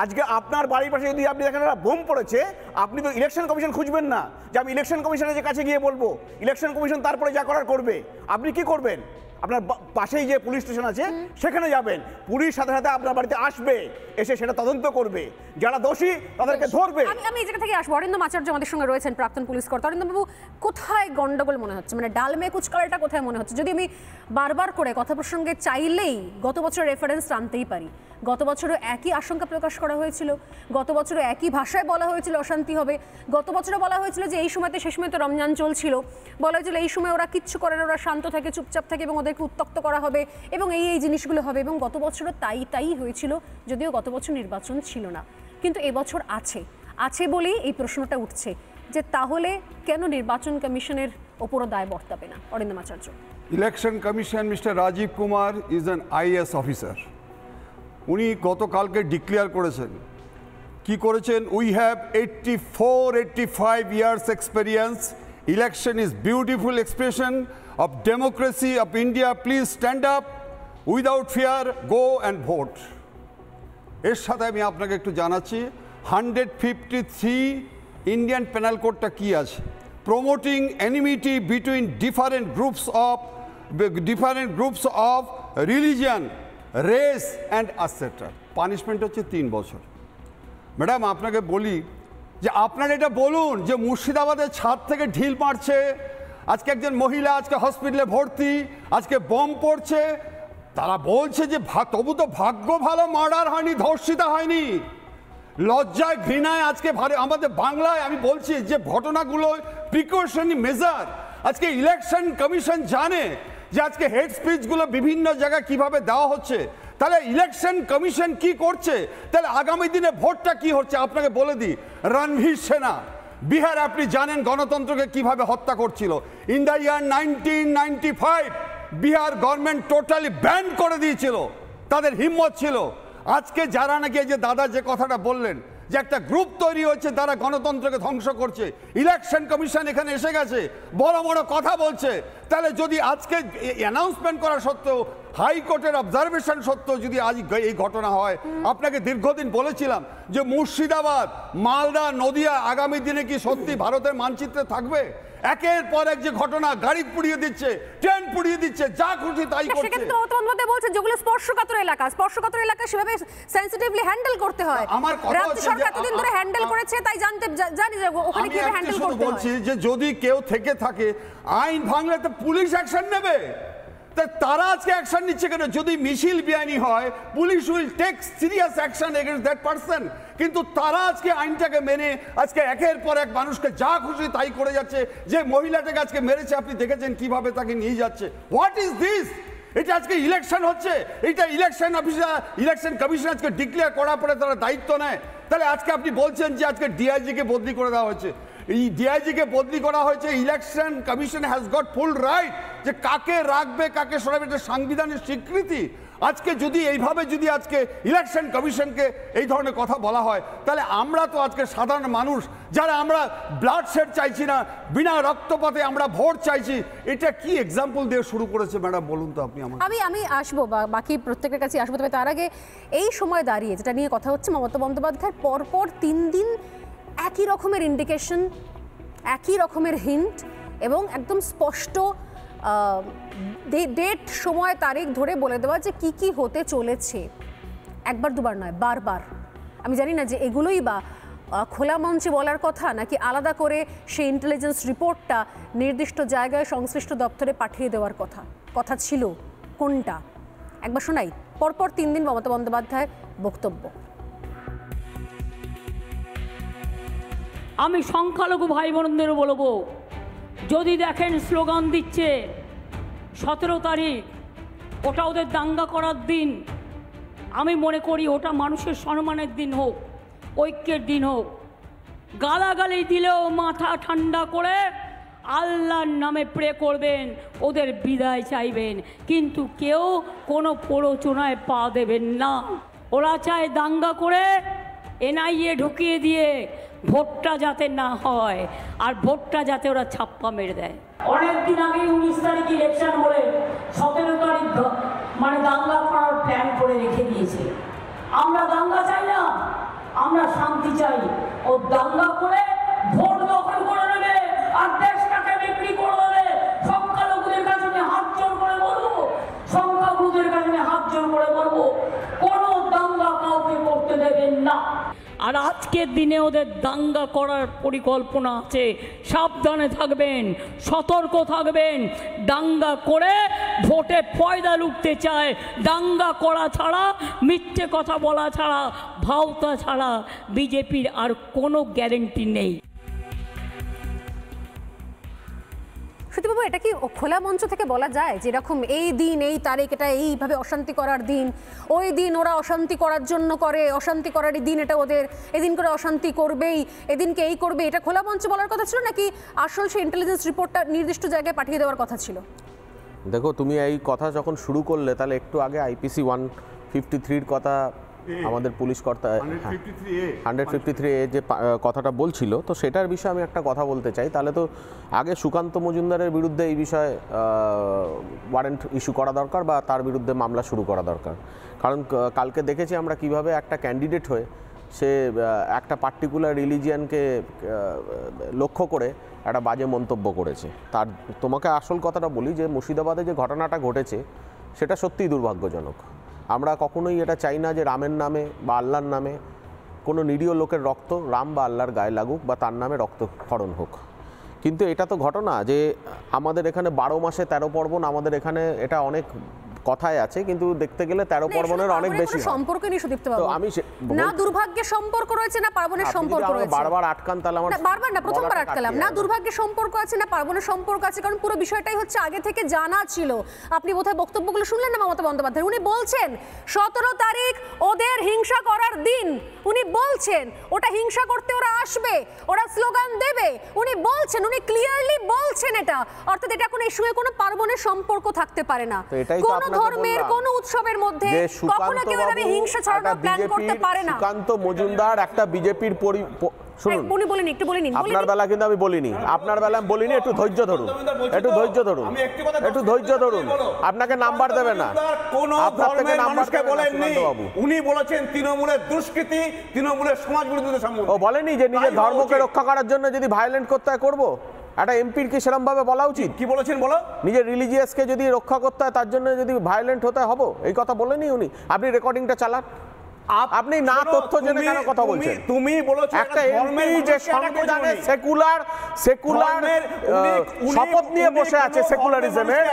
আজকে আপনার বাড়ির পাশে যদি আপনি দেখেন একটা বোম পড়েছে, আপনি তো ইলেকশন কমিশন খুঁজবেন না যে আমি ইলেকশন কমিশনের কাছে গিয়ে বলবো, ইলেকশন কমিশন তারপরে যা করার করবে। আপনি কি করবেন? আপনার পাশেই যে পুলিশ স্টেশন আছে সেখানে যাবেন, পুলিশ সাথে সাথে আপনার বাড়িতে আসবে, এসে সেটা তদন্ত করবে, যারা দোষী তাদেরকে ধরবে। আমি এই জায়গা থেকে আসবো। অরিন্দম আচার্য আমাদের সঙ্গে রয়েছেন, প্রাক্তন পুলিশ কর্তা। অরিন্দম বাবু, কোথায় গন্ডগোল মনে হচ্ছে, মানে ডালমে কুচকালটা কোথায় মনে হচ্ছে? যদি আমি বারবার করে কথা প্রসঙ্গে চাইলেই গত বছর রেফারেন্স আনতেই পারি। গত বছরও একই আশঙ্কা প্রকাশ করা হয়েছিল, গত বছরও একই ভাষায় বলা হয়েছিল অশান্তি হবে, গত বছরও বলা হয়েছিল যে এই সময়তে শেষ সময় তো রমজান চলছিল, বলা হয়েছিল এই সময় ওরা কিচ্ছু করে না, ওরা শান্ত থাকে, চুপচাপ থাকে এবং ওদেরকে উত্তক্ত করা হবে এবং এই জিনিসগুলো হবে, এবং গত বছরও তাই হয়েছিল, যদিও গত বছর নির্বাচন ছিল না। কিন্তু এবছর আছে বলেই এই প্রশ্নটা উঠছে যে তাহলে কেন নির্বাচন কমিশনের ওপরও দায় বর্তাবে না? Arindam Acharya. Election commission mister Rajiv Kumar is an IAS officer. উনি গতকালকে ডিক্লেয়ার করেছেন, কি করেছেন? We have 85 years experience. Election is beautiful expression of democracy of India. Please stand up without fear, go and vote. এর সাথে আমি আপনাকে একটু জানাচ্ছি 153 ইন্ডিয়ান পেনাল কোডটা কি আছে। Promoting enmity between different groups of religion, race and etcetera. Punishment হচ্ছে 3 বছর। ম্যাডাম, আপনাকে বলি যে আপনারা এটা বলুন যে মুর্শিদাবাদের ছাদ থেকে ঢিল মারছে, আজকে একজন মহিলা আজকে হসপিটালে ভর্তি, আজকে বোম পড়ছে, তারা বলছে যে তবু তো ভাগ্য ভালো মার্ডার হয়নি, ধর্ষিতা হয়নি। লজ্জায় ঘৃণায় আজকে আমাদের বাংলায় আমি বলছি যে ঘটনাগুলো প্রিকশনারি মেজার। আজকে ইলেকশন কমিশন জানে যে আজকে হেড স্পিচগুলো বিভিন্ন জায়গায় কিভাবে দেওয়া হচ্ছে, তাহলে ইলেকশন কমিশন কি করছে, তাহলে আগামী দিনে ভোটটা কি হচ্ছে আপনাকে বলে দিই। রণবীর সেনা বিহার আপনি জানেন গণতন্ত্রকে কিভাবে হত্যা করছিল। In the year 1995 Bihar government totally ban করে দিয়েছিল, তাদের হিম্মত ছিল। আজকে যারা নাকি যে দাদা যে কথাটা বললেন যে একটা গ্রুপ তৈরি হচ্ছে, তারা গণতন্ত্রকে ধ্বংস করছে, ইলেকশন কমিশন এখানে এসে গেছে, বড় বড় কথা বলছে, তাহলে যদি আজকে অ্যানাউন্সমেন্ট করা সত্ত্বেও, হাইকোর্টের অবজারভেশন সত্ত্বেও যদি আজ এই ঘটনা হয়, আপনাকে দীর্ঘদিন বলেছিলাম যে মুর্শিদাবাদ, মালদা, নদিয়া আগামী দিনে কি সত্যি ভারতের মানচিত্রে থাকবে? একের পর এক যে ঘটনা, গাড়ি পুড়িয়ে দিচ্ছে, ট্রেন পুড়িয়ে দিচ্ছে, যা খুশি তাই করছে। সেক্ষেত্রে মমতা বন্দ্যোপাধ্যায় বলছেন যেগুলো স্পর্শকাতর এলাকা সেভাবে সেন্সিটিভলি হ্যান্ডেল করতে হয়। আমার কথা রাজ্য সরকার এতদিন ধরে হ্যান্ডেল করেছে, তাই জানি যে ওখানে কিভাবে হ্যান্ডেল করতে হয়। বলছি যে যদি কেউ থেকে থাকে আইন ভাঙলে তো পুলিশ অ্যাকশন নেবে, তারা আজকে অ্যাকশন নিচ্ছে কেন? যদি মিছিল বেআইনি হয়, police will take serious action against that person. কিন্তু তারা আজকে আইনটাকে মেনে আজকে একের পর এক মানুষকে যা খুশি তাই করে যাচ্ছে। যে মহিলাটাকে আজকে মেরেছে আপনি দেখেছেন কিভাবে তাকে নিয়ে যাচ্ছে। What is this? এটা আজকে ইলেকশন হচ্ছে, এটা ইলেকশন অফিসার, ইলেকশন কমিশন আজকে ডিক্লেয়ার করার পরে তারা দায়িত্ব নেয়। তাহলে আজকে আপনি বলছেন যে আজকে ডিআইজিকে বদলি করে দেওয়া হয়েছে। এই ডিআইজিকে বদলি করা হয়েছে, election commission has got full right যে কাকে রাখবে কাকে সরাবে, এটা সাংবিধানিক স্বীকৃতি। আজকে যদি এইভাবে যদি আজকে ইলেকশন কমিশনকে এই ধরনের কথা বলা হয়, তাহলে আমরা তো আজকে সাধারণ মানুষ যারা আমরা ব্লাড শেড চাইছি না, বিনা রক্তপাতে আমরা ভোট চাইছি, এটা কি এক্সাম্পল দিয়ে শুরু করেছে ম্যাডাম বলুন তো আপনি আমাকে। আমি আসবো বাকি প্রত্যেকের কাছে আসবো, তবে তার আগে এই সময় দাঁড়িয়ে যেটা নিয়ে কথা হচ্ছে, মমতা বন্দ্যোপাধ্যায় পরপর 3 দিন একই রকমের ইন্ডিকেশন, একই রকমের হিন্ট এবং একদম স্পষ্ট ডেট, সময়, তারিখ ধরে বলে দেওয়া যে কি কি হতে চলেছে। একবার দুবার নয়, বারবার। আমি জানি না যে এগুলোই বা খোলা মঞ্চে বলার কথা নাকি আলাদা করে সেই ইন্টেলিজেন্স রিপোর্টটা নির্দিষ্ট জায়গায় সংশ্লিষ্ট দপ্তরে পাঠিয়ে দেওয়ার কথা ছিল, কোনটা একবার শোনাই। পরপর 3 দিন মমতা বন্দ্যোপাধ্যায়ের বক্তব্য। আমি সংখ্যালঘু ভাই বোনদেরও বলবো, যদি দেখেন স্লোগান দিচ্ছে 17 তারিখ, ওটা ওদের দাঙ্গা করার দিন, আমি মনে করি ওটা মানুষের সম্মানের দিন হোক, ঐক্যের দিন হোক। গালাগালি দিলেও মাথা ঠান্ডা করে আল্লাহর নামে প্রে করবেন, ওদের বিদায় চাইবেন, কিন্তু কেউ কোনো প্ররোচনায় পা দেবেন না। ওরা চায় দাঙ্গা করে এনআইএ ঢুকিয়ে দিয়ে ভোটটা যাতে না হয়, আর ভোটটা যাতে ওরা ছাপ্পা মেরে দেয়। অনেক দিন আগে 19 তারিখ ইলেকশন বলে 17 তারিখ মানে দাঙ্গা করার প্ল্যান করে রেখে দিয়েছে। আমরা দাঙ্গা চাই না, আমরা শান্তি চাই। ও দাঙ্গা করে ভোট দখল করে নেবে আর দেশটাকে বিক্রি করে দেবে। সংখ্যালঘুদের কাছে আমি হাত জোর করে বলবো, সংখ্যাগুরুদের কাছে আমি হাত জোর করে বলবো, কোনো দাঙ্গা কাউকে করতে দেবেন না। আর আজকের দিনে ওদের দাঙ্গা করার পরিকল্পনা আছে, সাবধানে থাকবেন, সতর্ক থাকবেন। দাঙ্গা করে ভোটে ফয়দা লুটতে চায়। দাঙ্গা করা ছাড়া, মিথ্যে কথা বলা ছাড়া, ভাওতা ছাড়া বিজেপির আর কোনো গ্যারেন্টি নেই। সত্যিবাবু, এটা কি খোলা মঞ্চ থেকে বলা যায় যে এরকম এই দিন এই তারিখ এটা এইভাবে অশান্তি করার দিন, ওই দিন ওরা অশান্তি করার জন্য করে, অশান্তি করারই দিন এটা ওদের, এদিন করে অশান্তি করবেই, এদিনকে এই করবে, এটা খোলা মঞ্চে বলার কথা ছিল নাকি আসল সেই ইন্টেলিজেন্স রিপোর্টটা নির্দিষ্ট জায়গায় পাঠিয়ে দেওয়ার কথা ছিল? দেখো, তুমি এই কথা যখন শুরু করলে তাহলে একটু আগে আইপিসি 153-র কথা আমাদের পুলিশ কর্তা 153A যে কথাটা বলছিল, তো সেটার বিষয়ে আমি একটা কথা বলতে চাই। তাহলে তো আগে সুকান্ত মজুমদারের বিরুদ্ধে এই বিষয়ে ওয়ারেন্ট ইস্যু করা দরকার বা তার বিরুদ্ধে মামলা শুরু করা দরকার। কারণ কালকে দেখেছি আমরা কিভাবে একটা ক্যান্ডিডেট হয়ে সে একটা পার্টিকুলার রিলিজিয়ানকে লক্ষ্য করে একটা বাজে মন্তব্য করেছে। তার তোমাকে আসল কথাটা বলি যে মুর্শিদাবাদে যে ঘটনাটা ঘটেছে সেটা সত্যিই দুর্ভাগ্যজনক। আমরা কখনোই এটা চাই না যে রামের নামে বা আল্লাহর নামে কোনো নিরীহ লোকের রক্ত রাম বা আল্লাহর গায়ে লাগুক বা তার নামে রক্তক্ষরণ হোক। কিন্তু এটা তো ঘটনা যে আমাদের এখানে 12 মাসে 13 পার্বণ, আমাদের এখানে এটা অনেক কথায় আছে, কিন্তু দেখতে গেলে 13 পার্বণের অনেক বেশি সম্পর্ক নেই সুদীপ্ত বাবু। তো আমি না দুর্ভাগ্যের সম্পর্ক রয়েছে না পার্বণের সম্পর্ক রয়েছে। বারবার আটকান তাহলে আমার বারবার না, প্রথমবার আটকালাম না। দুর্ভাগ্যের সম্পর্ক আছে না পার্বণের সম্পর্ক আছে, কারণ পুরো বিষয়টাই হচ্ছে আগে থেকে জানা ছিল। আপনি বোধহয় বক্তব্যগুলো শুনলেন না মমতা বন্দ্যোপাধ্যায়, উনি বলছেন 17 তারিখ ওদের হিংসা করার দিন। উনি বলছেন ওটা হিংসা করতে ওরা আসবে, ওরা স্লোগান দেবে। উনি বলছেন, উনি ক্লিয়ারলি বলছেন এটা, অর্থাৎ এটা কোনো এর সঙ্গে কোনো পার্বণের সম্পর্ক থাকতে পারে না। কোন ধর্মের কোন উৎসবের মধ্যে কখনো কেউ এভাবে হিংসা ছড়ানোর প্ল্যান করতে পারে না। সুকান্ত মজুমদার একটা বিজেপির শুনুন, উনি বলেন, একটু বলে নিন। আপনার বেলা কিন্তু আমি বলিনি, আপনার বেলা আমি বলিনি। একটু ধৈর্য ধরুন, একটু ধৈর্য ধরুন, একটু ধৈর্য ধরুন। আপনাকে নাম্বার দেবে না, কোন ধর্মের মানুষকে বলেননি। উনি বলেছেন তৃণমূলের দুষ্কৃতি, তৃণমূলের সমাজ বিরোধীদের সম্বন্ধে। ও বলেনি যে নিজের ধর্মকে রক্ষা করার জন্য যদি ভায়োলেন্ট করতে হয় করবো। একটা এমপির কি সেরকম ভাবে বলা উচিত? কি বলেছেন বলো? নিজের রিলিজিয়াসকে যদি রক্ষা করতে হয় তার জন্য যদি ভায়োলেন্ট হতে হবে, এই কথা বলেনি উনি। আপনি রেকর্ডিংটা চালান। আপনি না তথ্য জেনে কেন কথা বলছেন? তুমি বলেছো একটা এমপি যে সংবিধানে সেকুলার শপথ নিয়ে বসে আছে, সেকুলারিজমের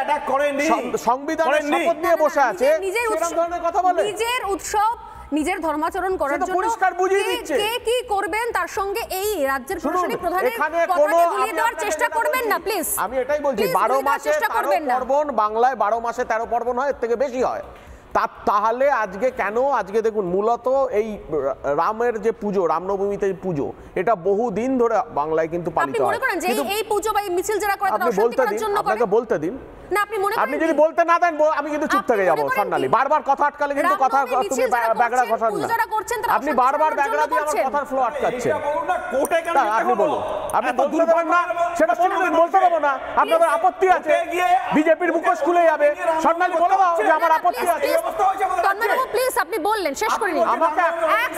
সংবিধানের শপথ নিয়ে বসে আছে, সেরকম ধরনের কথা বলে। নিজের উৎসব, নিজের ধর্মাচরণ করার জন্য পরিষ্কার বুঝিয়ে দিচ্ছে কে কি করবেন তার সঙ্গে এই রাজ্যের প্রশাসনিক প্রধানের কথাকে গুলিয়ে দেওয়ার চেষ্টা করবেন না প্লিজ। আমি এটাই বলছি, 12 মাসে 13 পার্বণ, বাংলায় 12 মাসে 13 পার্বণ হয়, এর থেকে বেশি হয়। তাহলে আজকে কেন? আজকে দেখুন, মূলত এই রামের যে পুজো, রামনবমীতে পুজো, এটা বহু দিন ধরে বাংলায় কিন্তু পালিত হয়। কিন্তু এই পুজো বা এই মিছিল যারা করে তারা অশান্তি করার জন্য করে। আপনাকে বলতে দিন না, আপনি যদি বলতে না দেন আমি কিন্তু চুপ থেকে যাব। স্বর্ণালী বারবার কথা আটকালে কিন্তু কথা তুমি ব্যাগড়া কথা না, আপনি বারবার ব্যাগড়া দিয়ে আমার কথার ফ্লো আটকাচ্ছেন। আপনি বলুন, আপনি বলতে দেবেন না, সেটা কোনোদিন বলতে দেবো না। আপনাদের আপত্তি আছে, বিজেপির মুখোশ খুলে যাবে। স্বর্ণালী বলে দাও যে আমার আপত্তি আছে। প্লিজ আপনি বললেন, শেষ করে নিন। আমাকে এক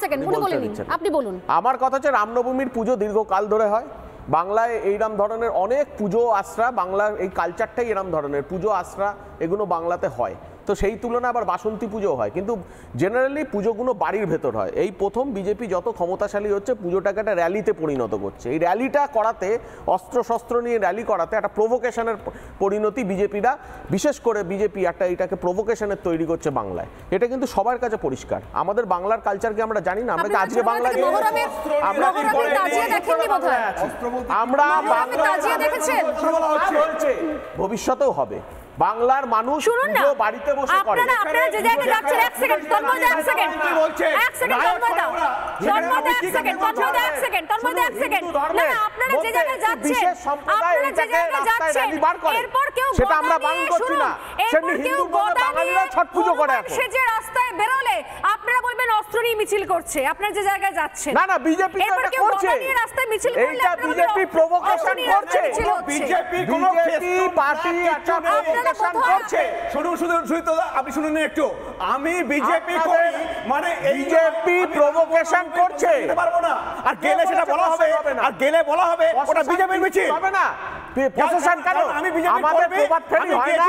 সেকেন্ড উনি বলে নিন, আপনি বলুন। আমার কথা হচ্ছে রামনবমীর পুজো দীর্ঘকাল ধরে হয় বাংলায়। এইরকম ধরনের অনেক পুজো আশ্রা, বাংলার এই কালচারটাই এরকম ধরনের পুজো আশ্রা, এগুলো বাংলাতে হয়। তো সেই তুলনায় আবার বাসন্তী পুজো হয়, কিন্তু জেনারেলি পুজোগুলো বাড়ির ভেতর হয়। এই প্রথম বিজেপি যত ক্ষমতাশালী হচ্ছে পুজোটাকে একটা র্যালিতে পরিণত করছে। এই র্যালিটা করাতে, অস্ত্রশস্ত্র নিয়ে র্যালি করাতে একটা প্রভোকেশনের পরিণতি বিজেপিরা, বিশেষ করে বিজেপি একটা এটাকে প্রভোকেশনের তৈরি করছে বাংলায়। এটা কিন্তু সবার কাছে পরিষ্কার। আমাদের বাংলার কালচারকে আমরা জানি না? আমরা আজকে বাংলায় আমরা ভবিষ্যতেও হবে। বাংলার মানুষ শুনুন না, পুজো বাড়িতে বসে করে। আপনারা যে জায়গায় যাচ্ছেন, এক সেকেন্ড তন্ময় দা, এক সেকেন্ড এক সেকেন্ড তন্ময় দা, তন্ময় দা, এক সেকেন্ড তন্ময় দা, এক সেকেন্ড তন্ময় দা, এক সেকেন্ড। না না, আপনারা যে জায়গায় যাচ্ছেন, আপনারা যে জায়গায় যাচ্ছেন, এরপর কেউ সেটা আমরা বারণ করছি না, সেমনি হিন্দু বাঙালিরা ছট পুজো করে এখন। সে যে রাস্তায় বেরোলে আপনারা বলবেন অস্ত্র নিয়ে মিছিল করছে, আপনারা যে জায়গায় যাচ্ছেন। না না, বিজেপি তো এটা করছে, রাস্তায় মিছিল করলে এইটা বিজেপি প্রভোকেশন করছে, বিজেপি পার্টি একটা প্রভোকেশন করছে। শুনুন তো আপনি শুনুন একটু, আমি বিজেপি করি মানে বিজেপি প্রভোকেশন করছে, পারবো না, আর গেলে সেটা বলা হবে, আর গেলে বলা হবে ওটা বিজেপির মিছিল হবে না। প্রশাসন কেন? আমি বিজেপি আমাদের প্রভাত ফেরি হয় না,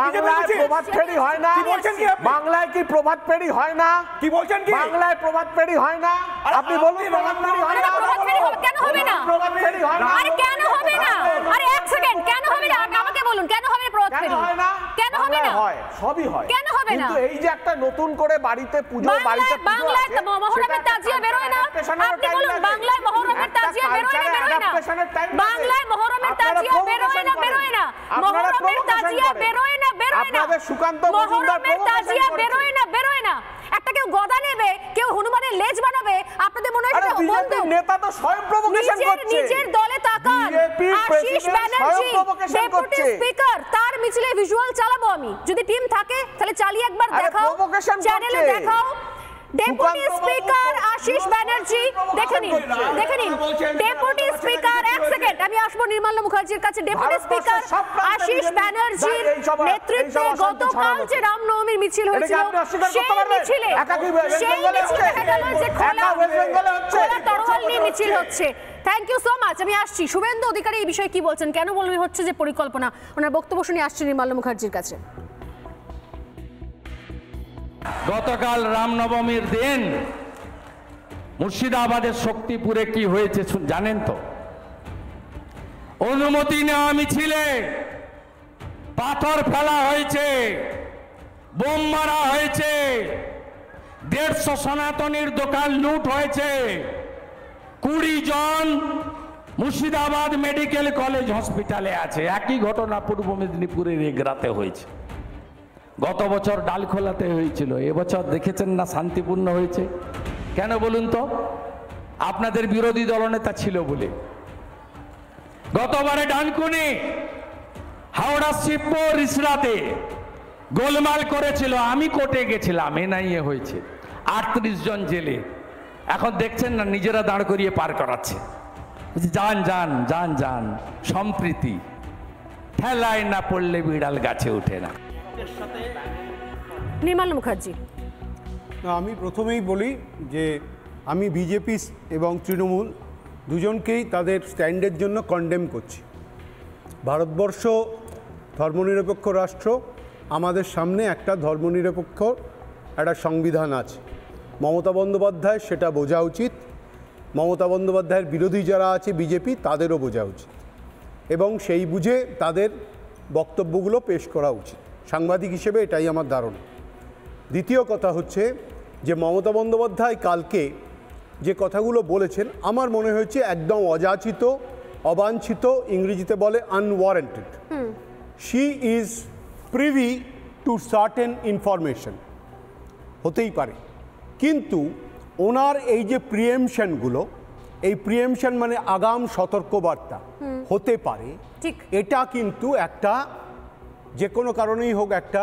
বাংলায় প্রভাত ফেরি হয় না, কি বলছেন কি আপনি? বাংলায় কি প্রভাত ফেরি হয় না? কি বলছেন কি? বাংলায় প্রভাত ফেরি হয় না? আপনি বলুন প্রভাত ফেরি হয় না? প্রভাত ফেরি কেন হবে না? প্রভাত ফেরি হয় না? আরে কেন হবে না? আরে এক সেকেন্ড, কেন হবে না আমাকে বলুন, কেন হবে না প্রভাত ফেরি? কেন হয় না? কেন হবে না? হয়, সবই হয়। কেন হবে না? কিন্তু এই যে একটা নতুন করে বাড়িতে পুজো, বাড়িতে বাংলায় মহরমের তাজিয়া বেরোয় না? আপনি বলুন বাংলায় মহরমের তাজিয়া বেরোয় না, বেরোয় না? বাংলায় মহরমের তাজিয়া বেরোয় না, বেরোয় না? মহরমের তাজিয়া বেরোয় না, বেরোয় না? আপনাদের সুকান্ত মজুমদার মহরমের তাজিয়া বেরোয় না, বেরোয় না? একটা কেউ গদা নেবে, কেউ হনুমানের লেজ বানাবে, আপনাদের মনে হয় সেটা বন্ধু? নেতা তো স্বয়ং প্রভোকেশন করছে, নিজের দলে তাকান। আশিস ব্যানার্জি ডেপুটি স্পিকার, তার মিছিলে ভিজুয়াল চালাবো আমি, যদি টিম থাকে তাহলে চালিয়ে একবার দেখাও, চ্যানেলে দেখাও। ডেপুটি স্পিকার আশিস ব্যানার্জি, দেখে নিন ডেপুটি স্পিকার, এক সেকেন্ড আমি আসবো নির্মলা মুখার্জির কাছে। ডেপুটি স্পিকার আশিস ব্যানার্জির নেতৃত্বে গতকাল যে রামনবমীর মিছিল হয়েছিল, সেই মিছিলে দেখা গেল যে খোলা তরোয়াল নিয়ে মিছিল হচ্ছে। Thank you so much. আমি আসছি শুভেন্দু অধিকারী এই বিষয়ে কি বলছেন, কেন বলবে হচ্ছে যে পরিকল্পনা, ওনার বক্তব্য শুনে আসছি নির্মলা মুখার্জির কাছে। গতকাল রামনবমীর দিন মুর্শিদাবাদের শক্তিপুরে কি হয়েছে জানেন তো? অনুমতি নেওয়া মিছিলে পাথর ফেলা হয়েছে, বোম মারা হয়েছে, 150 সনাতনীর দোকান লুট হয়েছে, 20 জন মুর্শিদাবাদ মেডিকেল কলেজ হসপিটালে আছে। একই ঘটনা পূর্ব মেদিনীপুরের এগরাতে হয়েছে। গত বছর ডালখোলাতে হয়েছিল, এবছর দেখেছেন না শান্তিপূর্ণ হয়েছে। কেন বলুন তো? আপনাদের বিরোধী দলনেতা ছিল বলে। গতবারে ডানকুনি, হাওড়া শিবপুর, রিসরাতে গোলমাল করেছিল, আমি কোর্টে গেছিলাম, এনআইএ হয়েছে, 38 জন জেলে। এখন দেখছেন না নিজেরা দাঁড় করিয়ে পার করাচ্ছে। যান যান যান যান, সম্প্রীতি, ঠেলায় না পড়লে বিড়াল গাছে ওঠে না। নির্মলা মুখার্জি, আমি প্রথমেই বলি যে আমি বিজেপি এবং তৃণমূল দুজনকেই তাদের স্ট্যান্ডের জন্য কন্ডেম করছি। ভারতবর্ষ ধর্মনিরপেক্ষ রাষ্ট্র, আমাদের সামনে একটা ধর্মনিরপেক্ষ একটা সংবিধান আছে। মমতা বন্দ্যোপাধ্যায় সেটা বোঝা উচিত, মমতা বন্দ্যোপাধ্যায়ের বিরোধী যারা আছে বিজেপি, তাদেরও বোঝা উচিত এবং সেই বুঝে তাদের বক্তব্যগুলো পেশ করা উচিত। সাংবাদিক হিসেবে এটাই আমার ধারণা। দ্বিতীয় কথা হচ্ছে যে মমতা বন্দ্যোপাধ্যায় কালকে যে কথাগুলো বলেছেন আমার মনে হয়েছে একদম অযাচিত, অবাঞ্ছিত, ইংরেজিতে বলে unwarranted. She is privy to certain information, হতেই পারে, কিন্তু ওনার এই যে প্রিএমশনগুলো, এই প্রিএমশন মানে আগাম সতর্কবার্তা হতে পারে, এটা কিন্তু একটা যে কোনো কারণেই হোক একটা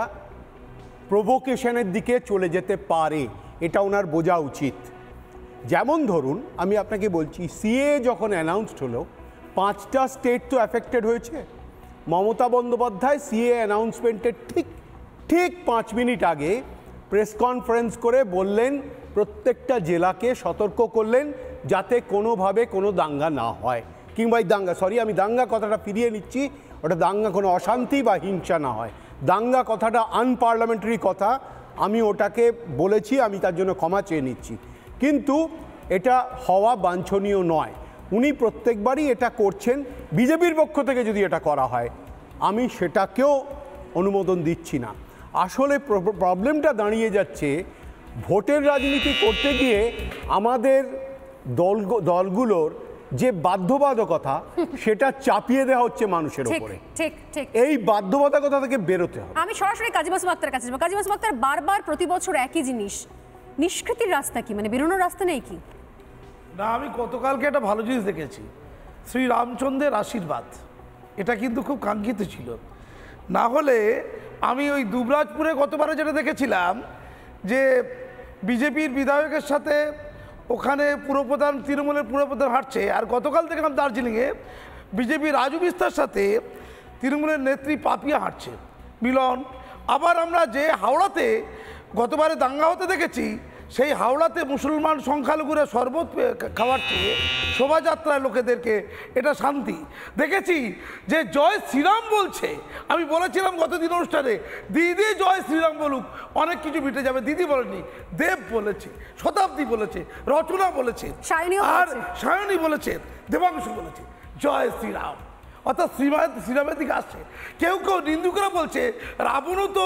প্রভোকেশনের দিকে চলে যেতে পারে, এটা ওনার বোঝা উচিত। যেমন ধরুন আমি আপনাকে বলছি, সিএ যখন অ্যানাউন্সড হলো 5টা স্টেট তো অ্যাফেক্টেড হয়েছে। মমতা বন্দ্যোপাধ্যায় সিএ অ্যানাউন্সমেন্টের ঠিক 5 মিনিট আগে প্রেস কনফারেন্স করে বললেন, প্রত্যেকটা জেলাকে সতর্ক করলেন যাতে কোনোভাবে কোনো দাঙ্গা না হয়, কিংবা আমি দাঙ্গা কথাটা ফিরিয়ে নিচ্ছি, ওটা দাঙ্গা কোনো অশান্তি বা হিংসা না হয়। দাঙ্গা কথাটা আনপার্লামেন্টারি কথা, আমি ওটাকে বলেছি, আমি তার জন্য ক্ষমা চেয়ে নিচ্ছি, কিন্তু এটা হওয়া বাঞ্ছনীয় নয়। উনি প্রত্যেকবারই এটা করছেন। বিজেপির পক্ষ থেকে যদি এটা করা হয় আমি সেটাকেও অনুমোদন দিচ্ছি না। আসলে প্রবলেমটা দাঁড়িয়ে যাচ্ছে, ভোটের রাজনীতি করতে গিয়ে আমাদের দলগুলোর যে বাধ্যবাধকতা সেটা চাপিয়ে দেওয়া হচ্ছে মানুষের ঠিক উপরে। ঠিক ঠিক এই বাধ্যবাধকতা থেকে বেরোতে হবে। আমি সরাসরি কাজী মাসুম আক্তারের কাছে যাবো। কাজী মাসুম আক্তার, বারবার প্রতি বছর একই জিনিস, নিষ্কৃতির রাস্তা কি, মানে বেরোনোর রাস্তা নেই কি? না, আমি গতকালকে একটা ভালো জিনিস দেখেছি, শ্রী রামচন্দ্রের আশীর্বাদ, এটা কিন্তু খুব কাঙ্ক্ষিত ছিল। না হলে আমি ওই দুবরাজপুরে গতবারে যেটা দেখেছিলাম যে বিজেপির বিধায়কের সাথে ওখানে পুরপ্রধান, তৃণমূলের পুরপ্রধান হাঁটছে, আর গতকাল দেখলাম দার্জিলিংয়ে বিজেপির রাজু বিস্তার সাথে তৃণমূলের নেত্রী পাপিয়া হাঁটছে, মিলন। আবার আমরা যে হাওড়াতে গতবারে দাঙ্গা হতে দেখেছি, সেই হাওড়াতে মুসলমান সংখ্যালঘুরা শরবত খাওয়ার চেয়ে শোভাযাত্রায় লোকেদেরকে, এটা শান্তি দেখেছি। যে জয় শ্রীরাম বলছে, আমি বলেছিলাম গতদিন অনুষ্ঠানে, দিদি জয় শ্রীরাম বলুক, অনেক কিছু মিটে যাবে। দিদি বলেনি, দেব বলেছে, শতাব্দী বলেছে, রচনা বলেছে, আর সায়নী বলেছে, দেবাংশু বলেছে জয় শ্রীরাম, অর্থাৎ শ্রীরামের দিকে আসছে। কেউ কেউ নিন্দুকরা বলছে রাবণও তো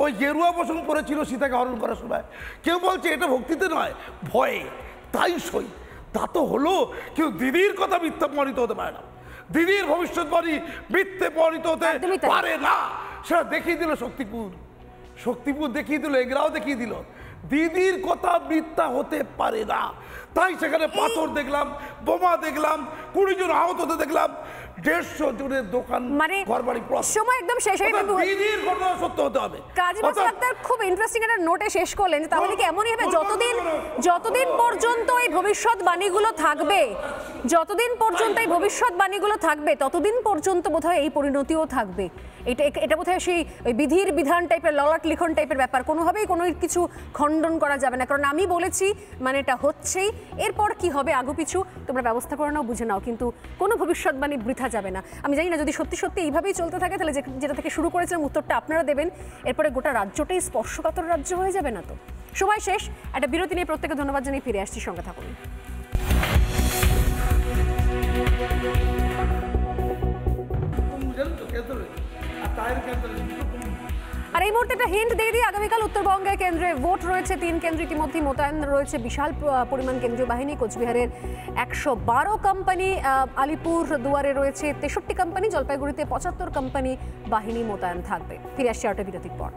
ওই গেরুয়া বসন পড়েছিল সীতাকে হরণ করার সময়। কেউ বলছে এটা ভক্তিতে নয়, ভয়ে, তাই সই। তা তো হলো, কেউ দিদির কথা মিথ্যা প্রমাণিত হতে পারে না, দিদির ভবিষ্যৎবাণী মিথ্যে প্রমাণিত হতে পারে না। সেটা দেখিয়ে দিল শক্তিপুর, শক্তিপুর দেখিয়ে দিল, এগরাও দেখিয়ে দিল, দিদির কথা মিথ্যা হতে পারে না। তাই সেখানে পাথর দেখলাম, বোমা দেখলাম, 20 জন আহত হতে দেখলাম, 150 জনের দোকান, মানে ঘরবাড়ি, সময় একদম শেষ হয়ে গেল। দিদির ঘটনা সত্য হতে হবে। কাজী মাসুম আক্তার খুব ইন্টারেস্টিং একটা নোটে শেষ করলেন, তাহলে কি এমনই হবে যতদিন পর্যন্ত এই ভবিষ্যৎবাণীগুলো থাকবে, যতদিন পর্যন্ত এই ভবিষ্যৎবাণীগুলো থাকবে, ততদিন পর্যন্ত বোধহয় এই পরিণতিও থাকবে। এটা বোধহয় সেই বিধির বিধান টাইপের, ললাট লিখন টাইপের ব্যাপার, কোনোভাবেই কোনো কিছু খণ্ডন করা যাবে না। কারণ আমি বলেছি, মানে এটা হচ্ছেই, এরপর কি হবে আগু পিছু তোমরা ব্যবস্থা করে নাও, বুঝে নাও, কিন্তু কোনো ভবিষ্যৎবাণী বৃথা যাবে না। আমি জানি না যদি সত্যি সত্যি এইভাবেই চলতে থাকে, তাহলে যেটা থেকে শুরু করেছিলাম উত্তরটা আপনারা দেবেন, এরপরে গোটা রাজ্যটাই স্পর্শকাতর রাজ্য হয়ে যাবে না তো? সময় শেষ, একটা বিরতি নিয়ে প্রত্যেকে ধন্যবাদ জানিয়ে ফিরে আসছি, সঙ্গে থাকুন। আর এই মুহূর্তে একটা হিন্ট দিয়ে দিই, আগামীকাল উত্তরবঙ্গের কেন্দ্রে ভোট রয়েছে, 3 কেন্দ্র ইতিমধ্যেই মোতায়েন রয়েছে বিশাল পরিমাণ কেন্দ্রীয় বাহিনী। কোচবিহারের 112 কোম্পানি, আলিপুর দুয়ারে রয়েছে 63 কোম্পানি, জলপাইগুড়িতে 75 কোম্পানি বাহিনী মোতায়েন থাকবে। ফিরে আসছে একটা বিরতির পর।